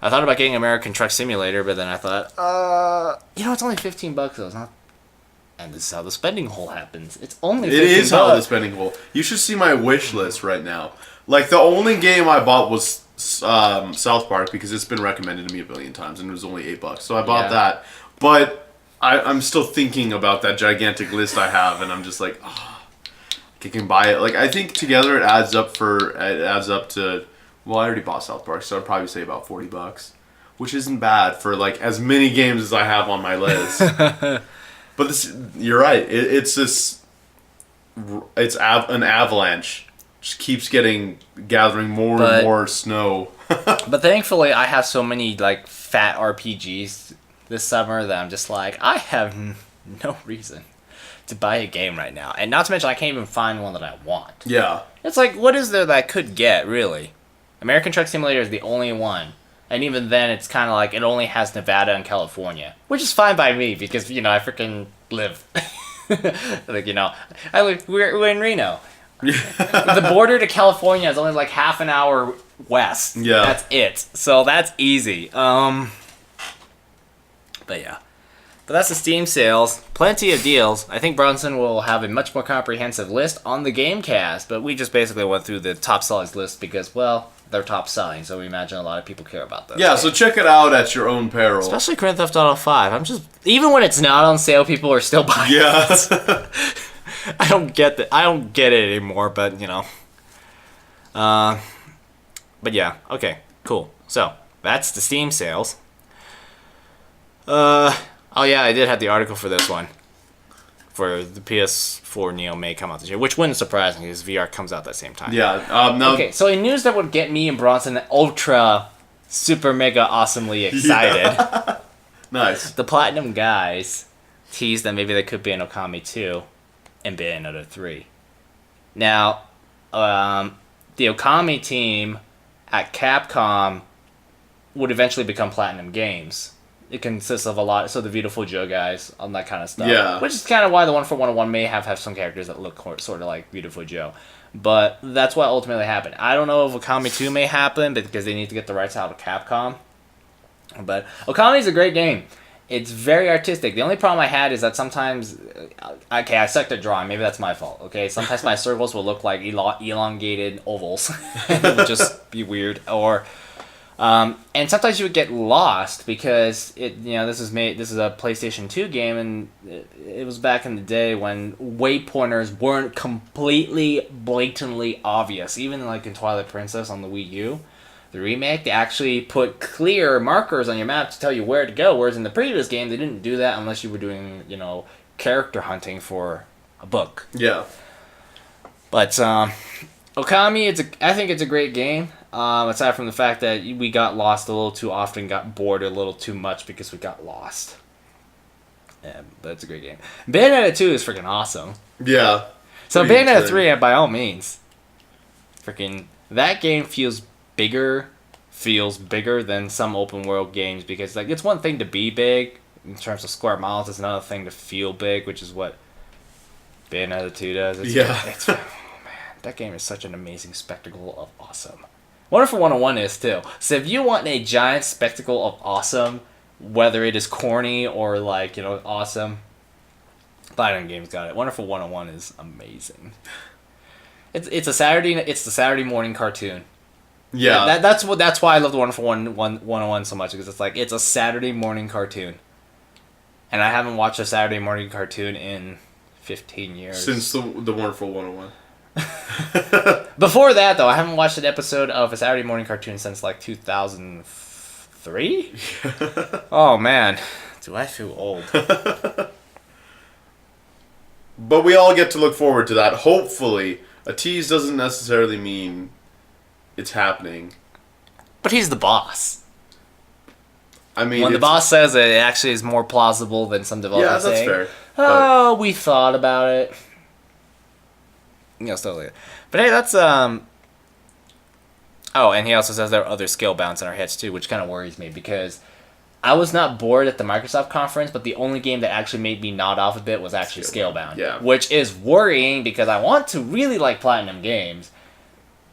[SPEAKER 2] I thought about getting American Truck Simulator, but then I thought, it's only $15 though. It's not. And this is how the spending hole happens. It's only $15. It is how
[SPEAKER 1] the spending hole. You should see my wish list right now. Like, the only game I bought was South Park because it's been recommended to me a billion times, and it was only $8. So I bought that. But I'm still thinking about that gigantic list I have, and I'm just like, I can buy it. Like, I think together it adds up to. Well, I already bought South Park, so I'd probably say about $40, which isn't bad for like as many games as I have on my list. But you're right. It's an avalanche. Just keeps gathering more and more snow.
[SPEAKER 2] But thankfully, I have so many like fat RPGs this summer that I'm just like, I have no reason to buy a game right now. And not to mention, I can't even find one that I want.
[SPEAKER 1] Yeah.
[SPEAKER 2] It's like, what is there that I could get, really? American Truck Simulator is the only one. And even then, it's kind of like, it only has Nevada and California. Which is fine by me, because, I freaking live. We're in Reno. The border to California is only like half an hour west.
[SPEAKER 1] Yeah.
[SPEAKER 2] That's it. So that's easy. But yeah. But that's the Steam sales. Plenty of deals. I think Bronson will have a much more comprehensive list on the Gamecast, but we just basically went through the top sellers list because, well, they're top selling, so we imagine a lot of people care about those.
[SPEAKER 1] Yeah, so check it out at your own peril.
[SPEAKER 2] Especially Grand Theft Auto 5. Even when it's not on sale, people are still buying it. I don't get it anymore, but, you know. But yeah, okay, cool. So, that's the Steam sales. Oh yeah, I did have the article for this one. For the PS4 Neo may come out this year, which wouldn't surprise me because VR comes out that same time.
[SPEAKER 1] Yeah. No.
[SPEAKER 2] Okay, so in news that would get me and Bronson ultra, super, mega, awesomely excited.
[SPEAKER 1] Yeah. Nice.
[SPEAKER 2] The Platinum guys teased that maybe they could be in Okami 2 and Bayonetta 3. Now, the Okami team at Capcom would eventually become PlatinumGames. It consists of a lot, so the Beautiful Joe guys, all that kind of stuff.
[SPEAKER 1] Yeah.
[SPEAKER 2] Which is kind of why the 1-for-101 may have some characters that look sort of like Beautiful Joe. But that's what ultimately happened. I don't know if Okami 2 may happen, because they need to get the rights out of Capcom. But Okami is a great game. It's very artistic. The only problem I had is that sometimes... Okay, I sucked at drawing. Maybe that's my fault. Okay, sometimes my circles will look like elongated ovals. It would just be weird. Or... and sometimes you would get lost because this is a PlayStation 2 game, and it was back in the day when waypointers weren't completely blatantly obvious. Even like in Twilight Princess on the Wii U, the remake, they actually put clear markers on your map to tell you where to go. Whereas in the previous game, they didn't do that unless you were doing character hunting for a book.
[SPEAKER 1] Yeah.
[SPEAKER 2] But Okami, I think it's a great game. Aside from the fact that we got lost a little too often, got bored a little too much because we got lost. Yeah, but it's a great game. Bayonetta 2 is freaking awesome.
[SPEAKER 1] Yeah.
[SPEAKER 2] So Bayonetta 3, by all means. That game feels bigger than some open world games because it's one thing to be big in terms of square miles, it's another thing to feel big, which is what Bayonetta 2 does. That game is such an amazing spectacle of awesome. Wonderful 101 is too. So if you want a giant spectacle of awesome, whether it is corny or awesome, PlatinumGames got it. Wonderful 101 is amazing. It's the Saturday morning cartoon.
[SPEAKER 1] Yeah.
[SPEAKER 2] That's why I love the Wonderful 101 so much, because it's a Saturday morning cartoon. And I haven't watched a Saturday morning cartoon in 15 years.
[SPEAKER 1] Since the Wonderful 101.
[SPEAKER 2] Before that, though, I haven't watched an episode of a Saturday morning cartoon since 2003. Oh man, do I feel old?
[SPEAKER 1] But we all get to look forward to that. Hopefully, a tease doesn't necessarily mean it's happening.
[SPEAKER 2] But he's the boss.
[SPEAKER 1] I mean,
[SPEAKER 2] when the boss says it actually is more plausible than some developers saying.
[SPEAKER 1] Yeah, that's fair.
[SPEAKER 2] Oh, we thought about it. Stuff like that. But hey, that's Oh, and he also says there are other skill bounds in our heads too, which kind of worries me because I was not bored at the Microsoft conference, but the only game that actually made me nod off a bit was actually Scalebound.
[SPEAKER 1] Yeah.
[SPEAKER 2] Which is worrying because I want to really like PlatinumGames.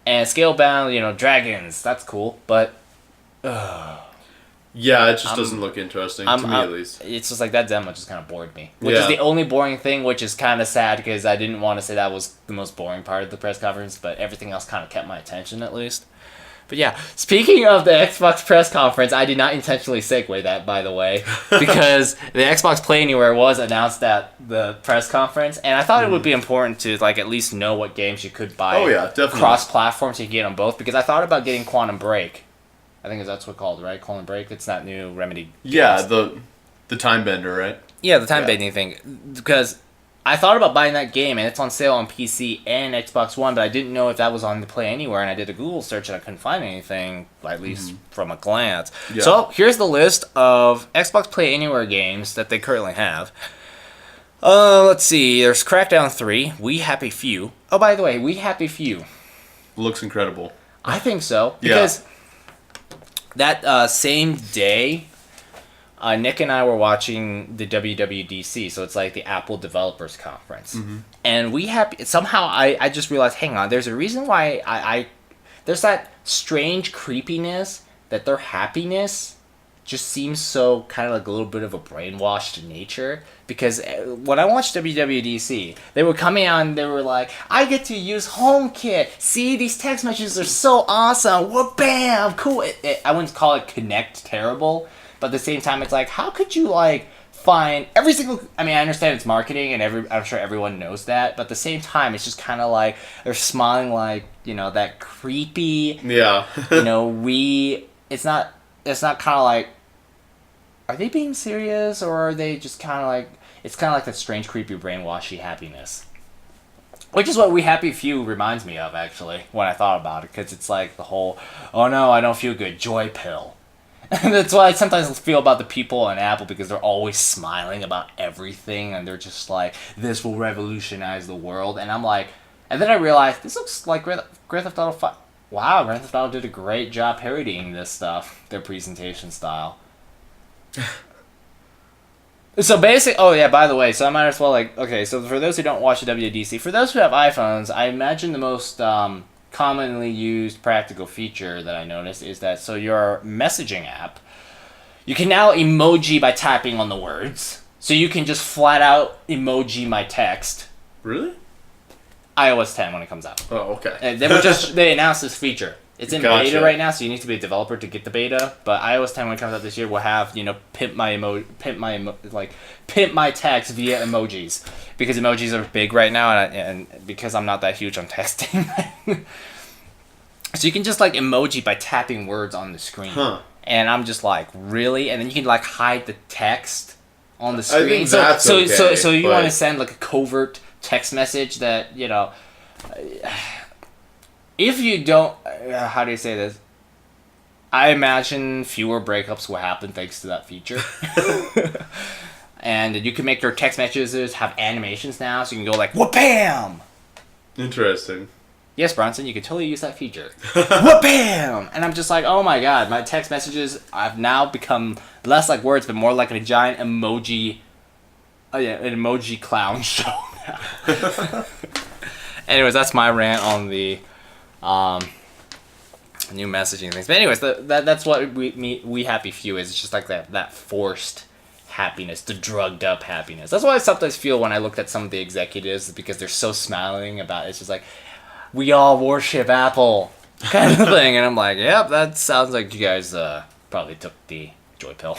[SPEAKER 2] And Scalebound, dragons, that's cool, but
[SPEAKER 1] yeah, it just doesn't look interesting, to me at least.
[SPEAKER 2] It's just that demo just kind of bored me. Which is the only boring thing, which is kind of sad because I didn't want to say that was the most boring part of the press conference, but everything else kind of kept my attention at least. But yeah, speaking of the Xbox press conference, I did not intentionally segue that, by the way, because the Xbox Play Anywhere was announced at the press conference, and I thought it would be important to at least know what games you could buy.
[SPEAKER 1] Oh yeah, definitely.
[SPEAKER 2] Cross-platform so you can get on both, because I thought about getting Quantum Break. I think that's what it's called, right? Quantum Break. It's that new Remedy.
[SPEAKER 1] Yeah, the time bender, right?
[SPEAKER 2] Yeah, the time bending thing. Because I thought about buying that game, and it's on sale on PC and Xbox One, but I didn't know if that was on the Play Anywhere, and I did a Google search, and I couldn't find anything, at least from a glance. Yeah. So here's the list of Xbox Play Anywhere games that they currently have. Let's see. There's Crackdown 3, We Happy Few. Oh, by the way, We Happy Few.
[SPEAKER 1] Looks incredible.
[SPEAKER 2] I think so. Because that same day, Nick and I were watching the WWDC, so it's the Apple Developers Conference. Mm-hmm. And somehow I just realized, hang on, there's a reason why there's that strange creepiness that their happiness just seems so kind of like a little bit of a brainwashed nature. Because when I watched WWDC, they were coming out and they were like, I get to use HomeKit. See, these text messages are so awesome. Whoop, bam, cool. I wouldn't call it Connect terrible, but at the same time, it's like, how could you like find every single... I mean, I understand it's marketing and I'm sure everyone knows that, but at the same time, it's just kind of like they're smiling like, you know, that creepy...
[SPEAKER 1] Yeah.
[SPEAKER 2] you know, It's not kind of like... Are they being serious, or are they just kind of like... It's kind of like that strange, creepy, brainwashy happiness. Which is what We Happy Few reminds me of, actually, when I thought about it. Because it's like the whole, oh no, I don't feel good, joy pill. And that's why I sometimes feel about the people on Apple, because they're always smiling about everything. And they're just like, this will revolutionize the world. And I'm like... And then I realized, this looks like Grand Theft Auto 5. Wow, Grand Theft Auto did a great job parodying this stuff. Their presentation style. So basically, oh yeah, by the way, so I might as well so for those who don't watch the WWDC, for those who have iPhones, I imagine the most commonly used practical feature that I noticed is that, so your messaging app, you can now emoji by tapping on the words. So you can just flat out emoji my text.
[SPEAKER 1] Really?
[SPEAKER 2] iOS 10 when it comes out.
[SPEAKER 1] Oh, okay.
[SPEAKER 2] And they announced this feacher. It's in beta right now, so you need to be a developer to get the beta. But iOS 10, when it comes out this year, will have, you know, pimp my text via emojis, because emojis are big right now, and because I'm not that huge on texting, so you can just like emoji by tapping words on the screen. And I'm just like, really? And then you can like hide the text on the screen.
[SPEAKER 1] I think that's okay,
[SPEAKER 2] so you want to send like a covert text message that, you know. If you don't, how do you say this? I imagine fewer breakups will happen thanks to that feature. And you can make your text messages have animations now, so you can go like, wha-bam!
[SPEAKER 1] Interesting.
[SPEAKER 2] Yes, Bronson, you can totally use that feature. Wha-bam! And I'm just like, oh my god, my text messages have now become less like words, but more like a giant emoji, an emoji clown show now. Anyways, that's my rant on the... new messaging things. But anyways, that's what we Happy Few is. It's just like that forced happiness, the drugged up happiness. That's why I sometimes feel when I looked at some of the executives, because they're so smiling about it. It's just like, we all worship Apple kind of thing. And I'm like, yep, that sounds like you guys probably took the joy pill.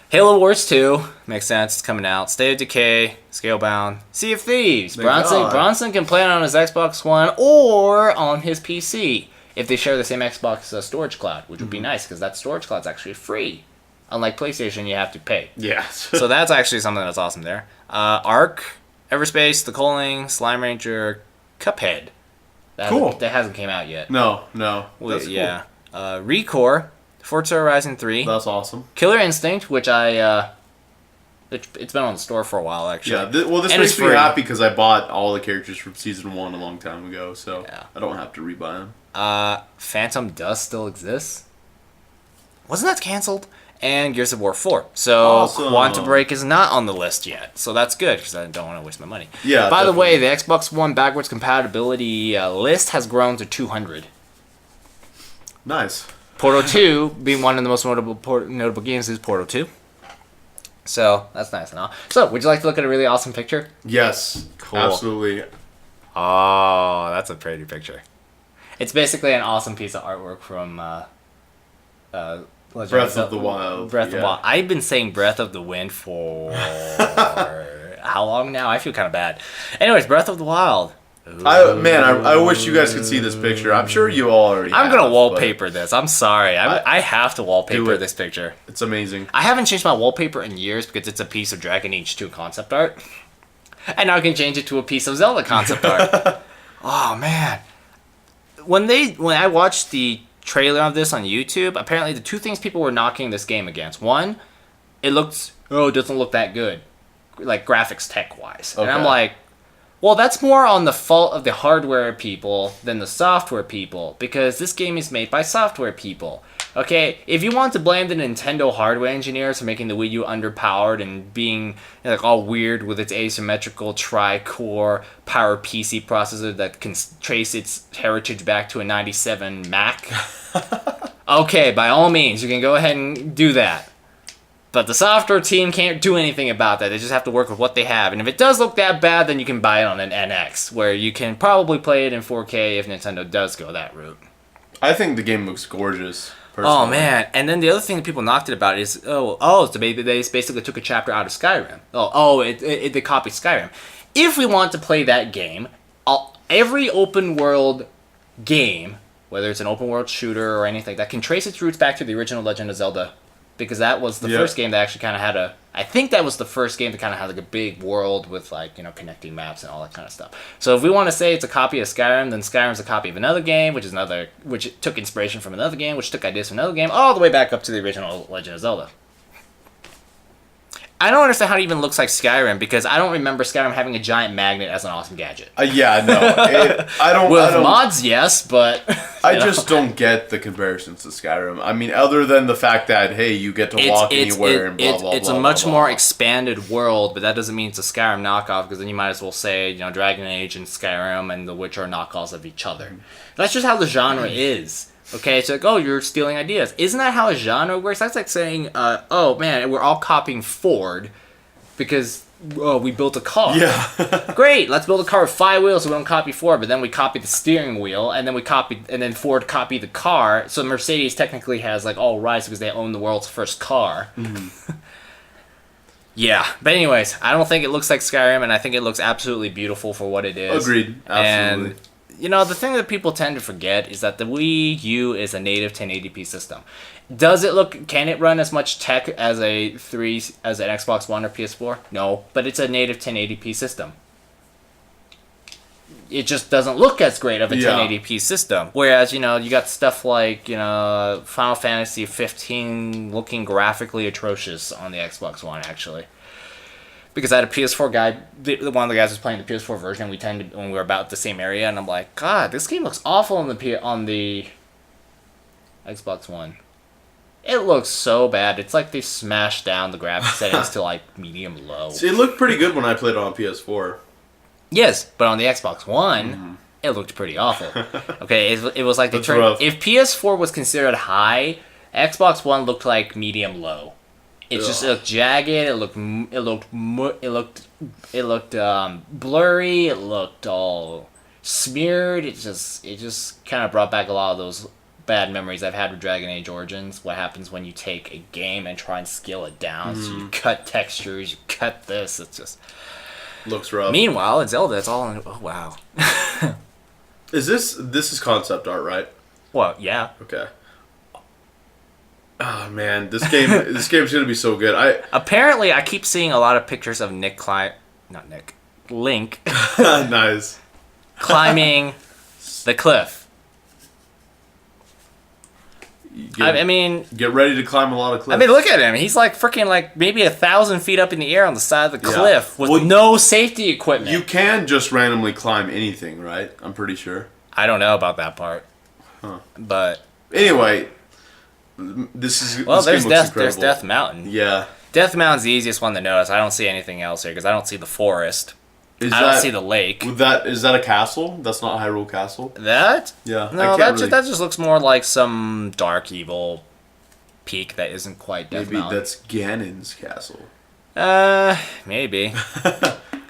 [SPEAKER 2] Halo Wars 2 makes sense. It's coming out. State of Decay, Scalebound, Sea of Thieves. Bronson can play it on his Xbox One or on his PC if they share the same Xbox storage cloud, which would be nice because that storage cloud's actually free. Unlike PlayStation, you have to pay.
[SPEAKER 1] Yes.
[SPEAKER 2] So that's actually something that's awesome there. Ark, Everspace, The Calling, Slime Rancher, Cuphead. That hasn't came out yet.
[SPEAKER 1] No. That's
[SPEAKER 2] cool. Yeah. Recore. Forza Horizon 3.
[SPEAKER 1] That's awesome.
[SPEAKER 2] Killer Instinct, which it's been on the store for a while, actually.
[SPEAKER 1] Yeah, this makes me happy because I bought all the characters from Season 1 a long time ago, so I don't have to rebuy them.
[SPEAKER 2] Phantom Dust still exists. Wasn't that canceled? And Gears of War 4. So
[SPEAKER 1] awesome.
[SPEAKER 2] Quantum Break is not on the list yet, so that's good because I don't want to waste my money.
[SPEAKER 1] Yeah.
[SPEAKER 2] By the way, the Xbox One backwards compatibility list has grown to 200.
[SPEAKER 1] Nice.
[SPEAKER 2] Portal 2, being one of the most notable games, is Portal 2. So, that's nice and all. So, would you like to look at a really awesome picture?
[SPEAKER 1] Yes. Cool. Absolutely.
[SPEAKER 2] Oh, that's a pretty picture. It's basically an awesome piece of artwork from
[SPEAKER 1] Breath of the Wild.
[SPEAKER 2] Breath of the Wild. I've been saying Breath of the Wind for how long now? I feel kind of bad. Anyways, Breath of the Wild.
[SPEAKER 1] I wish you guys could see this picture. I'm sure you all already
[SPEAKER 2] I'm going to wallpaper this. I'm sorry. I have to wallpaper this picture.
[SPEAKER 1] It's amazing.
[SPEAKER 2] I haven't changed my wallpaper in years because it's a piece of Dragon Age 2 concept art. And now I can change it to a piece of Zelda concept art. Oh, man. When I watched the trailer of this on YouTube, apparently the two things people were knocking this game against. One, it doesn't look that good. Like, graphics tech-wise. Okay. And I'm like, well, that's more on the fault of the hardware people than the software people, because this game is made by software people. Okay, if you want to blame the Nintendo hardware engineers for making the Wii U underpowered and being like all weird with its asymmetrical tri-core PowerPC processor that can trace its heritage back to a 97 Mac, Okay, by all means, you can go ahead and do that. But the software team can't do anything about that. They just have to work with what they have. And if it does look that bad, then you can buy it on an NX, where you can probably play it in 4K if Nintendo does go that route.
[SPEAKER 1] I think the game looks gorgeous.
[SPEAKER 2] Personally. Oh, man. And then the other thing that people knocked it about is, they basically took a chapter out of Skyrim. They copied Skyrim. If we want to play that game, every open world game, whether it's an open world shooter or anything, that can trace its roots back to the original Legend of Zelda. Because that was the first game that actually kind of had I think that was the first game that kind of had like a big world with like, connecting maps and all that kind of stuff. So if we want to say it's a copy of Skyrim, then Skyrim's a copy of another game, which took inspiration from another game, which took ideas from another game, all the way back up to the original Legend of Zelda. I don't understand how it even looks like Skyrim, because I don't remember Skyrim having a giant magnet as an awesome gadget.
[SPEAKER 1] Yeah, no. I don't...
[SPEAKER 2] With mods, yes, but...
[SPEAKER 1] I just don't get the comparisons to Skyrim. I mean, other than the fact that, hey, you get to walk anywhere and blah, blah, blah.
[SPEAKER 2] It's a much more expanded world, but that doesn't mean it's a Skyrim knockoff, because then you might as well say, Dragon Age and Skyrim and The Witcher are knockoffs of each other. That's just how the genre is. Okay, it's like, you're stealing ideas. Isn't that how a genre works? That's like saying, we're all copying Ford because we built a car.
[SPEAKER 1] Yeah.
[SPEAKER 2] Great, let's build a car with 5 wheels so we don't copy Ford, but then we copy the steering wheel, and then Ford copied the car, so Mercedes technically has like all rights because they own the world's first car. Mm-hmm. Yeah, but anyways, I don't think it looks like Skyrim, and I think it looks absolutely beautiful for what it is.
[SPEAKER 1] Agreed, absolutely.
[SPEAKER 2] And the thing that people tend to forget is that the Wii U is a native 1080p system. Can it run as much tech as an Xbox One or PS4? No, but it's a native 1080p system. It just doesn't look as great of a 1080p system. Whereas, you got stuff like, Final Fantasy 15 looking graphically atrocious on the Xbox One, actually. Because I had a PS4 guy, one of the guys was playing the PS4 version, when we were about the same area, and I'm like, God, this game looks awful on the Xbox One. It looks so bad. It's like they smashed down the graphics settings to like medium low.
[SPEAKER 1] See, it looked pretty good when I played it on PS4.
[SPEAKER 2] Yes, but on the Xbox One, it looked pretty awful. Okay, it was like they turned. Rough. If PS4 was considered high, Xbox One looked like medium low. It looked jagged. It looked blurry. It looked all smeared. It just kind of brought back a lot of those bad memories I've had with Dragon Age Origins. What happens when you take a game and try and scale it down? So you cut textures, you cut this. It's just
[SPEAKER 1] looks rough.
[SPEAKER 2] Meanwhile, in Zelda, it's all in. Oh wow.
[SPEAKER 1] This is concept art, right?
[SPEAKER 2] Well, yeah.
[SPEAKER 1] Okay. Oh man, this game's gonna be so good.
[SPEAKER 2] Apparently I keep seeing a lot of pictures of Link.
[SPEAKER 1] Nice.
[SPEAKER 2] Climbing the cliff.
[SPEAKER 1] Get ready to climb a lot of cliffs.
[SPEAKER 2] I mean, look at him. He's like freaking like maybe 1,000 feet up in the air on the side of the cliff with no safety equipment.
[SPEAKER 1] You can just randomly climb anything, right? I'm pretty sure.
[SPEAKER 2] I don't know about that part. Huh. But
[SPEAKER 1] anyway. There's
[SPEAKER 2] Death Mountain.
[SPEAKER 1] Yeah.
[SPEAKER 2] Death Mountain's the easiest one to notice. I don't see anything else here because I don't see the forest. I don't see the lake.
[SPEAKER 1] Is that a castle? That's not Hyrule Castle?
[SPEAKER 2] That?
[SPEAKER 1] Yeah.
[SPEAKER 2] No, that just looks more like some dark, evil peak that isn't quite Death Mountain.
[SPEAKER 1] Maybe that's Ganon's castle.
[SPEAKER 2] Maybe.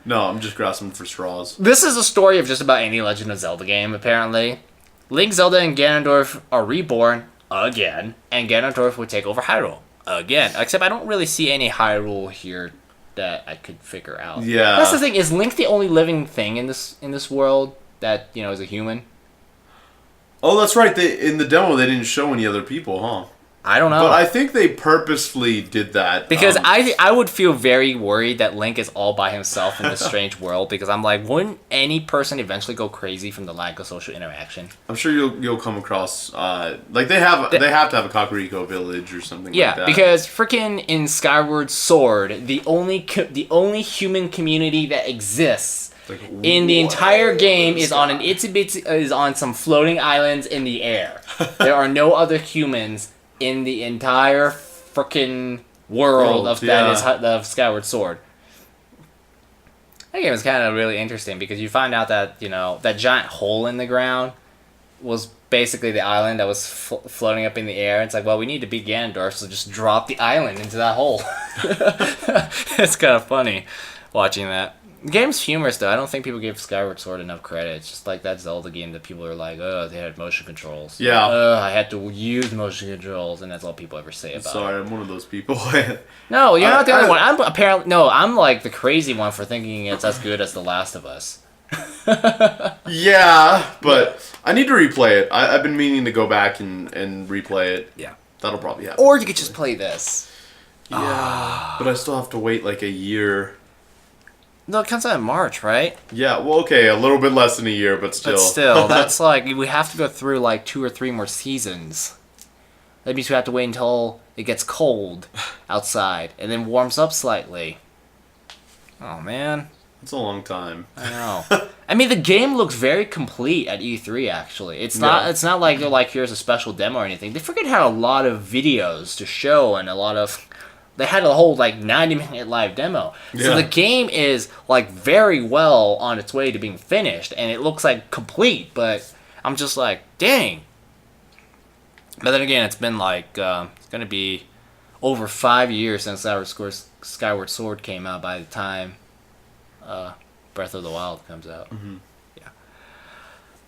[SPEAKER 1] No, I'm just grasping for straws.
[SPEAKER 2] This is a story of just about any Legend of Zelda game, apparently. Link, Zelda, and Ganondorf are reborn again, and Ganondorf would take over Hyrule again. Except I don't really see any Hyrule here that I could figure out.
[SPEAKER 1] Yeah,
[SPEAKER 2] that's the thing. Is Link the only living thing in this world that is a human?
[SPEAKER 1] Oh, that's right. In the demo they didn't show any other people, huh?
[SPEAKER 2] I don't know.
[SPEAKER 1] But I think they purposefully did that.
[SPEAKER 2] Because I would feel very worried that Link is all by himself in this strange world, because I'm like, wouldn't any person eventually go crazy from the lack of social interaction?
[SPEAKER 1] I'm sure you'll come across they have to have a Kakariko village or something like that.
[SPEAKER 2] Yeah, because freaking in Skyward Sword, the only human community that exists in the entire game is on on some floating islands in the air. There are no other humans in the entire frickin' world of Skyward Sword. That game is kind of really interesting because you find out that that giant hole in the ground was basically the island that was floating up in the air. It's like, well, we need to beat Ganondorf, so just drop the island into that hole. It's kind of funny watching that. The game's humorous, though. I don't think people give Skyward Sword enough credit. It's just like that Zelda game that people are like, oh, they had motion controls.
[SPEAKER 1] Yeah.
[SPEAKER 2] I had to use motion controls, and that's all people ever say about it.
[SPEAKER 1] Sorry, I'm one of those people.
[SPEAKER 2] No, you're not the only one. I'm like the crazy one for thinking it's as good as The Last of Us.
[SPEAKER 1] Yeah, but I need to replay it. I've been meaning to go back and replay it.
[SPEAKER 2] Yeah.
[SPEAKER 1] That'll probably happen.
[SPEAKER 2] Or you could just play this.
[SPEAKER 1] Yeah, but I still have to wait like a year.
[SPEAKER 2] No, it comes out in March, right?
[SPEAKER 1] Yeah, well, okay, a little bit less than a year, but still.
[SPEAKER 2] But still, that's like, we have to go through like 2 or 3 more seasons. That means we have to wait until it gets cold outside and then warms up slightly. Oh, man.
[SPEAKER 1] It's a long time.
[SPEAKER 2] I know. I mean, the game looks very complete at E3, actually. It's not like they're like, here's a special demo or anything. They freaking had a lot of videos to show and a lot of... They had a whole, like, 90-minute live demo. Yeah. So the game is, like, very well on its way to being finished, and it looks, like, complete, but I'm just like, dang. But then again, it's been, like, it's going to be over 5 years since Skyward Sword came out by the time Breath of the Wild comes out. Mm-hmm. Yeah.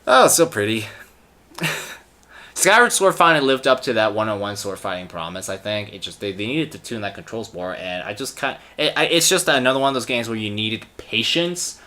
[SPEAKER 2] Oh, it's so pretty. Skyward Sword finally lived up to that one-on-one sword fighting promise, I think. It just they needed to tune that controls more, and I just it's just another one of those games where you needed patience,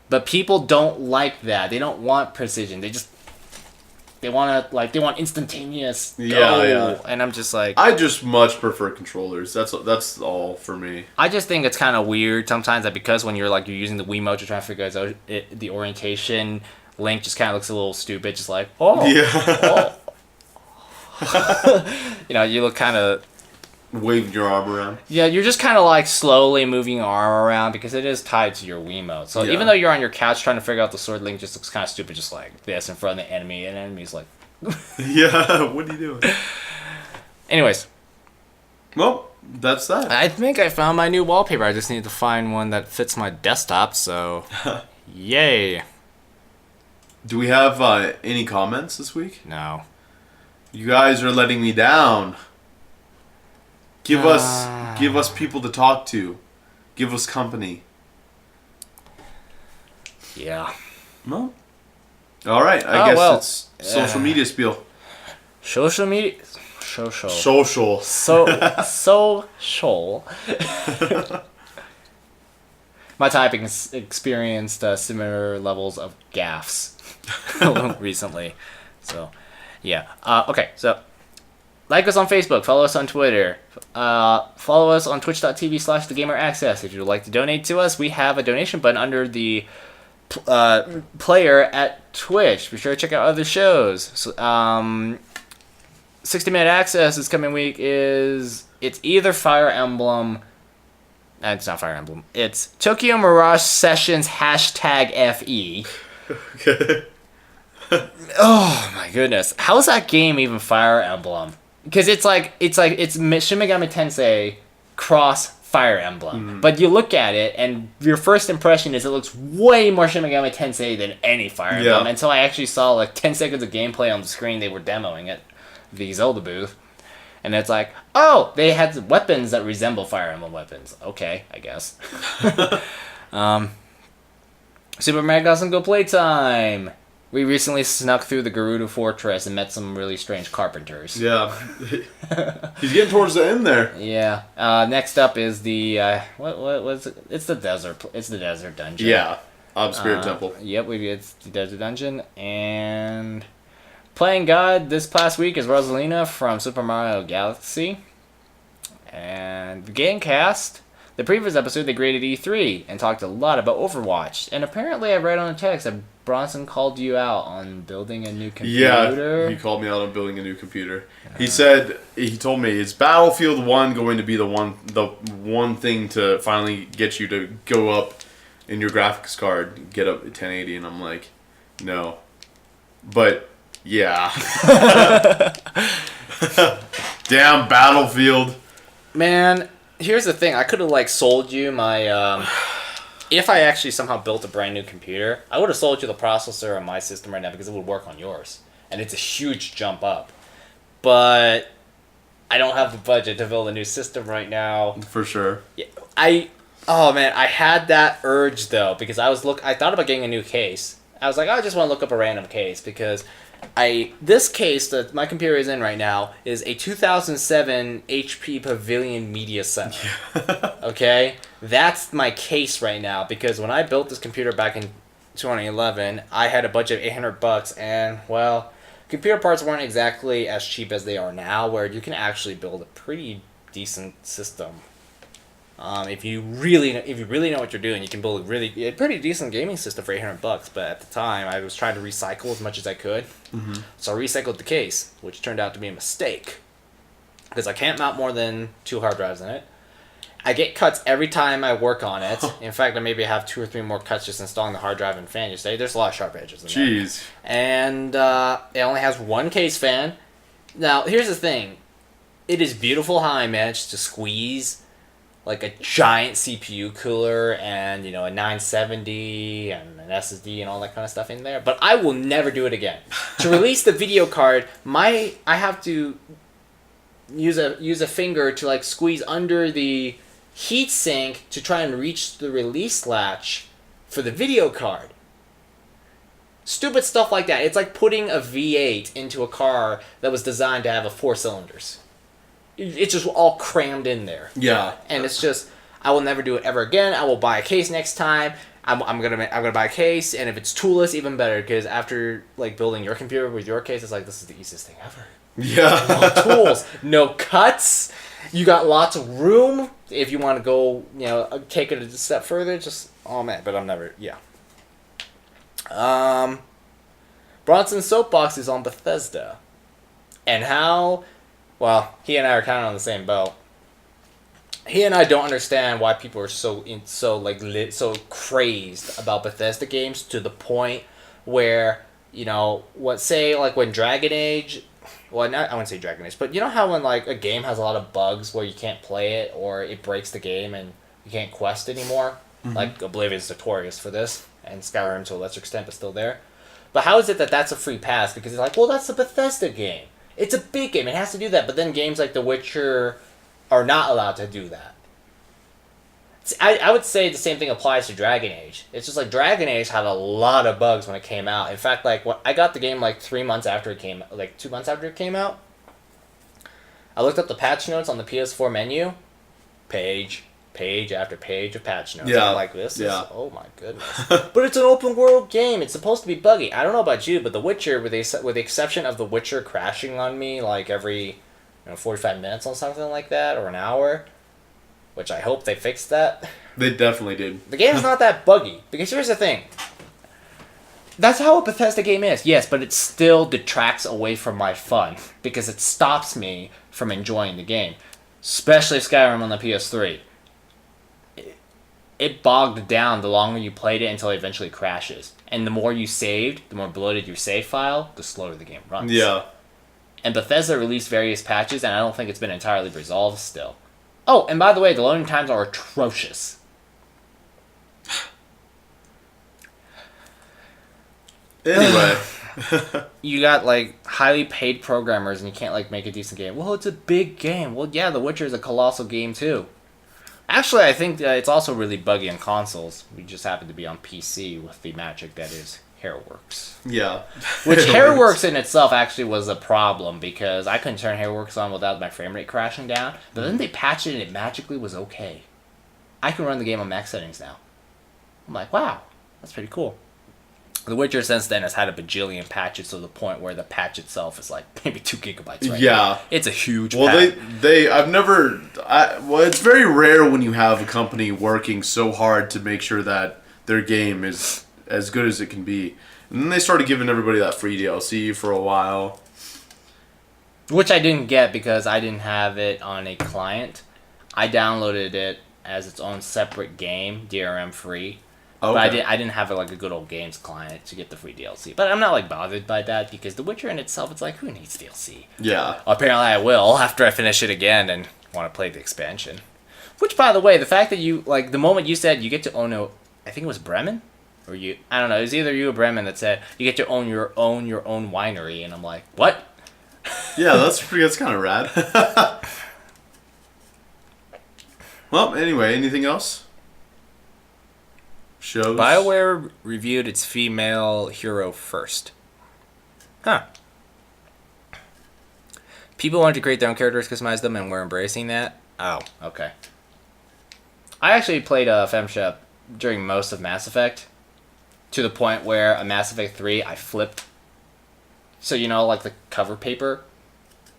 [SPEAKER 2] but people don't like that. They don't want precision. They want instantaneous go. Yeah. And I'm just like,
[SPEAKER 1] I just much prefer controllers. That's all for me.
[SPEAKER 2] I just think it's kind of weird sometimes that because when you're using the Wiimote to try to figure out the orientation, Link just kind of looks a little stupid, just like, oh, yeah. Oh. You look kind of...
[SPEAKER 1] Waving your arm around.
[SPEAKER 2] Yeah, you're just kind of like slowly moving your arm around because it is tied to your Wiimote. So even though you're on your couch trying to figure out the sword, Link just looks kind of stupid, just like this in front of the enemy, and the enemy's like...
[SPEAKER 1] Yeah, what are you doing?
[SPEAKER 2] Anyways.
[SPEAKER 1] Well, that's that.
[SPEAKER 2] I think I found my new wallpaper. I just need to find one that fits my desktop, so... Yay.
[SPEAKER 1] Do we have any comments this week?
[SPEAKER 2] No.
[SPEAKER 1] You guys are letting me down. Give us people to talk to. Give us company.
[SPEAKER 2] Yeah.
[SPEAKER 1] Well. All right. I guess it's social media spiel.
[SPEAKER 2] Social media. Social. My typing experienced similar levels of gaffes recently. So. Yeah. Okay, so like us on Facebook, follow us on Twitter, follow us on twitch.tv/thegameraccess. If you'd like to donate to us, we have a donation button under the player at Twitch. Be sure to check out other shows. So, 60-minute access this coming week it's either Fire Emblem. It's not Fire Emblem. It's Tokyo Mirage Sessions #FE.
[SPEAKER 1] Okay.
[SPEAKER 2] Oh my goodness! How is that game even Fire Emblem? Because it's Shin Megami Tensei cross Fire Emblem, but you look at it and your first impression is it looks way more Shin Megami Tensei than any Fire Emblem. Until I actually saw like 10 seconds of gameplay on the screen they were demoing at the Zelda booth, and it's like, oh, they had weapons that resemble Fire Emblem weapons. Okay, I guess. Super Mario Goes Go Playtime. We recently snuck through the Gerudo Fortress and met some really strange carpenters.
[SPEAKER 1] Yeah. He's getting towards the end there.
[SPEAKER 2] Yeah. Next up is the what was it? It's the desert. It's the desert dungeon.
[SPEAKER 1] Yeah. Spirit Temple.
[SPEAKER 2] Yep, it's the desert dungeon. And playing God this past week is Rosalina from Super Mario Galaxy. And the game cast. The previous episode, they graded E3 and talked a lot about Overwatch. And apparently I read on the text that Bronson called you out on building a new computer.
[SPEAKER 1] Yeah, he called me out on building a new computer. He told me, is Battlefield 1 going to be the one thing to finally get you to go up in your graphics card, get up at 1080? And I'm like, no. But, yeah. Damn Battlefield.
[SPEAKER 2] Man, here's the thing. I could have sold you my if I actually somehow built a brand new computer, I would have sold you the processor on my system right now because it would work on yours. and it's a huge jump up. But I don't have the budget to build a new system right now.
[SPEAKER 1] For sure.
[SPEAKER 2] Yeah, oh man, I had that urge though because I thought about getting a new case. I was like, I just want to look up a random case because this case that my computer is in right now is a 2007 HP Pavilion Media Center. Okay? That's my case right now because when I built this computer back in 2011, I had a budget of $800 and, well, computer parts weren't exactly as cheap as they are now where you can actually build a pretty decent system. If you really know what you're doing, you can build a pretty decent gaming system for $800. But at the time, I was trying to recycle as much as I could, so I recycled the case, which turned out to be a mistake because I can't mount more than 2 hard drives in it. I get cuts every time I work on it. In fact, I maybe have 2 or 3 more cuts just installing the hard drive and fan. You say there's a lot of sharp edges in there.
[SPEAKER 1] Jeez.
[SPEAKER 2] And it only has 1 case fan. Now, here's the thing: it is beautiful how I managed to squeeze like a giant CPU cooler and, a 970 and an SSD and all that kind of stuff in there. But I will never do it again. To release the video card, I have to use a finger to like squeeze under the heatsink to try and reach the release latch for the video card. Stupid stuff like that. It's like putting a V8 into a car that was designed to have 4 cylinders. It's just all crammed in there.
[SPEAKER 1] Yeah.
[SPEAKER 2] And it's just, I will never do it ever again. I will buy a case next time. I'm gonna buy a case, and if it's toolless, even better. Because after like building your computer with your case, it's like this is the easiest thing ever.
[SPEAKER 1] Yeah.
[SPEAKER 2] No tools, no cuts. You got lots of room if you want to go, take it a step further. Just but I'm never. Yeah. Bronson's soapbox is on Bethesda, and how. Well, he and I are kind of on the same boat. He and I don't understand why people are so crazed about Bethesda games to the point where, when Dragon Age, I wouldn't say Dragon Age, but you know how when like a game has a lot of bugs where you can't play it or it breaks the game and you can't quest anymore? Mm-hmm. Like Oblivion's notorious for this, and Skyrim to a lesser extent but still there. But how is it that that's a free pass? Because it's like, well, that's a Bethesda game. It's a big game. It has to do that. But then games like The Witcher are not allowed to do that. I would say the same thing applies to Dragon Age. It's just like Dragon Age had a lot of bugs when it came out. In fact, like when I got the game like 3 months after it came, like 2 months after it came out. I looked up the patch notes on the PS4 menu. Page after page of patch notes.
[SPEAKER 1] Yeah.
[SPEAKER 2] I'm like, this is, oh my goodness. But it's an open world game. It's supposed to be buggy. I don't know about you, but The Witcher, with the exception of The Witcher crashing on me like every 45 minutes or something like that, or an hour, which I hope they fixed that.
[SPEAKER 1] They definitely did.
[SPEAKER 2] The game's not that buggy. Because here's the thing. That's how a Bethesda game is. Yes, but it still detracts away from my fun. Because it stops me from enjoying the game. Especially Skyrim on the PS3. It bogged down the longer you played it until it eventually crashes. And the more you saved, the more bloated your save file, the slower the game runs.
[SPEAKER 1] Yeah.
[SPEAKER 2] And Bethesda released various patches, and I don't think it's been entirely resolved still. Oh, and by the way, the loading times are atrocious.
[SPEAKER 1] Anyway.
[SPEAKER 2] You got, like, highly paid programmers, and you can't, like, make a decent game. Well, it's a big game. Well, yeah, The Witcher is a colossal game, too. Actually, I think it's also really buggy on consoles. We just happen to be on PC with the magic that is Hairworks.
[SPEAKER 1] Yeah.
[SPEAKER 2] Which Hairworks in itself actually was a problem because I couldn't turn Hairworks on without my frame rate crashing down. But then they patched it and it magically was okay. I can run the game on max settings now. I'm like, wow, that's pretty cool. The Witcher since then has had a bajillion patches to the point where the patch itself is like maybe 2 gigabytes right now. It's a huge patch.
[SPEAKER 1] It's very rare when you have a company working so hard to make sure that their game is as good as it can be. And then they started giving everybody that free DLC for a while.
[SPEAKER 2] Which I didn't get because I didn't have it on a client. I downloaded it as its own separate game, DRM free. Okay. But I didn't have like a good old games client to get the free DLC. But I'm not like bothered by that because The Witcher in itself, it's like, who needs DLC?
[SPEAKER 1] Yeah.
[SPEAKER 2] Apparently I will after I finish it again and want to play the expansion. Which, by the way, the fact that you, like, the moment you said you get to own I think it was Bremen? or you, I don't know, it was either you or Bremen that said you get to own your own winery, and I'm like, what?
[SPEAKER 1] Yeah, that's kind of rad. Well, anyway, anything else? Shows?
[SPEAKER 2] BioWare reviewed its female hero first. Huh. People wanted to create their own characters, customize them, and we're embracing that? Oh, okay. I actually played FemShep during most of Mass Effect, to the point where a Mass Effect 3, I flipped. So, you know, like the cover paper,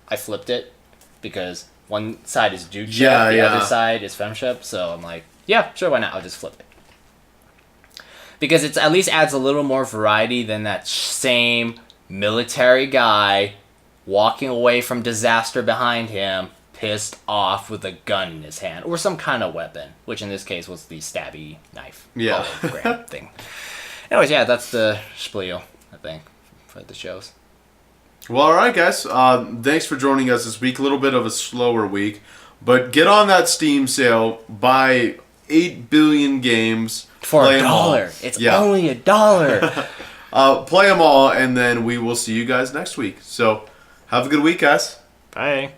[SPEAKER 2] I flipped it, because one side is Dude Shep, the other side is FemShep, so I'm like, yeah, sure, why not? I'll just flip it. Because it at least adds a little more variety than that same military guy walking away from disaster behind him, pissed off with a gun in his hand, or some kind of weapon, which in this case was the stabby knife hologram thing. Anyways, yeah, that's the spiel, I think, for the shows.
[SPEAKER 1] Well, all right, guys. Thanks for joining us this week. A little bit of a slower week, but get on that Steam sale. Buy 8 billion games.
[SPEAKER 2] For $1. It's only $1.
[SPEAKER 1] Play them all, and then we will see you guys next week. So, have a good week, guys.
[SPEAKER 2] Bye.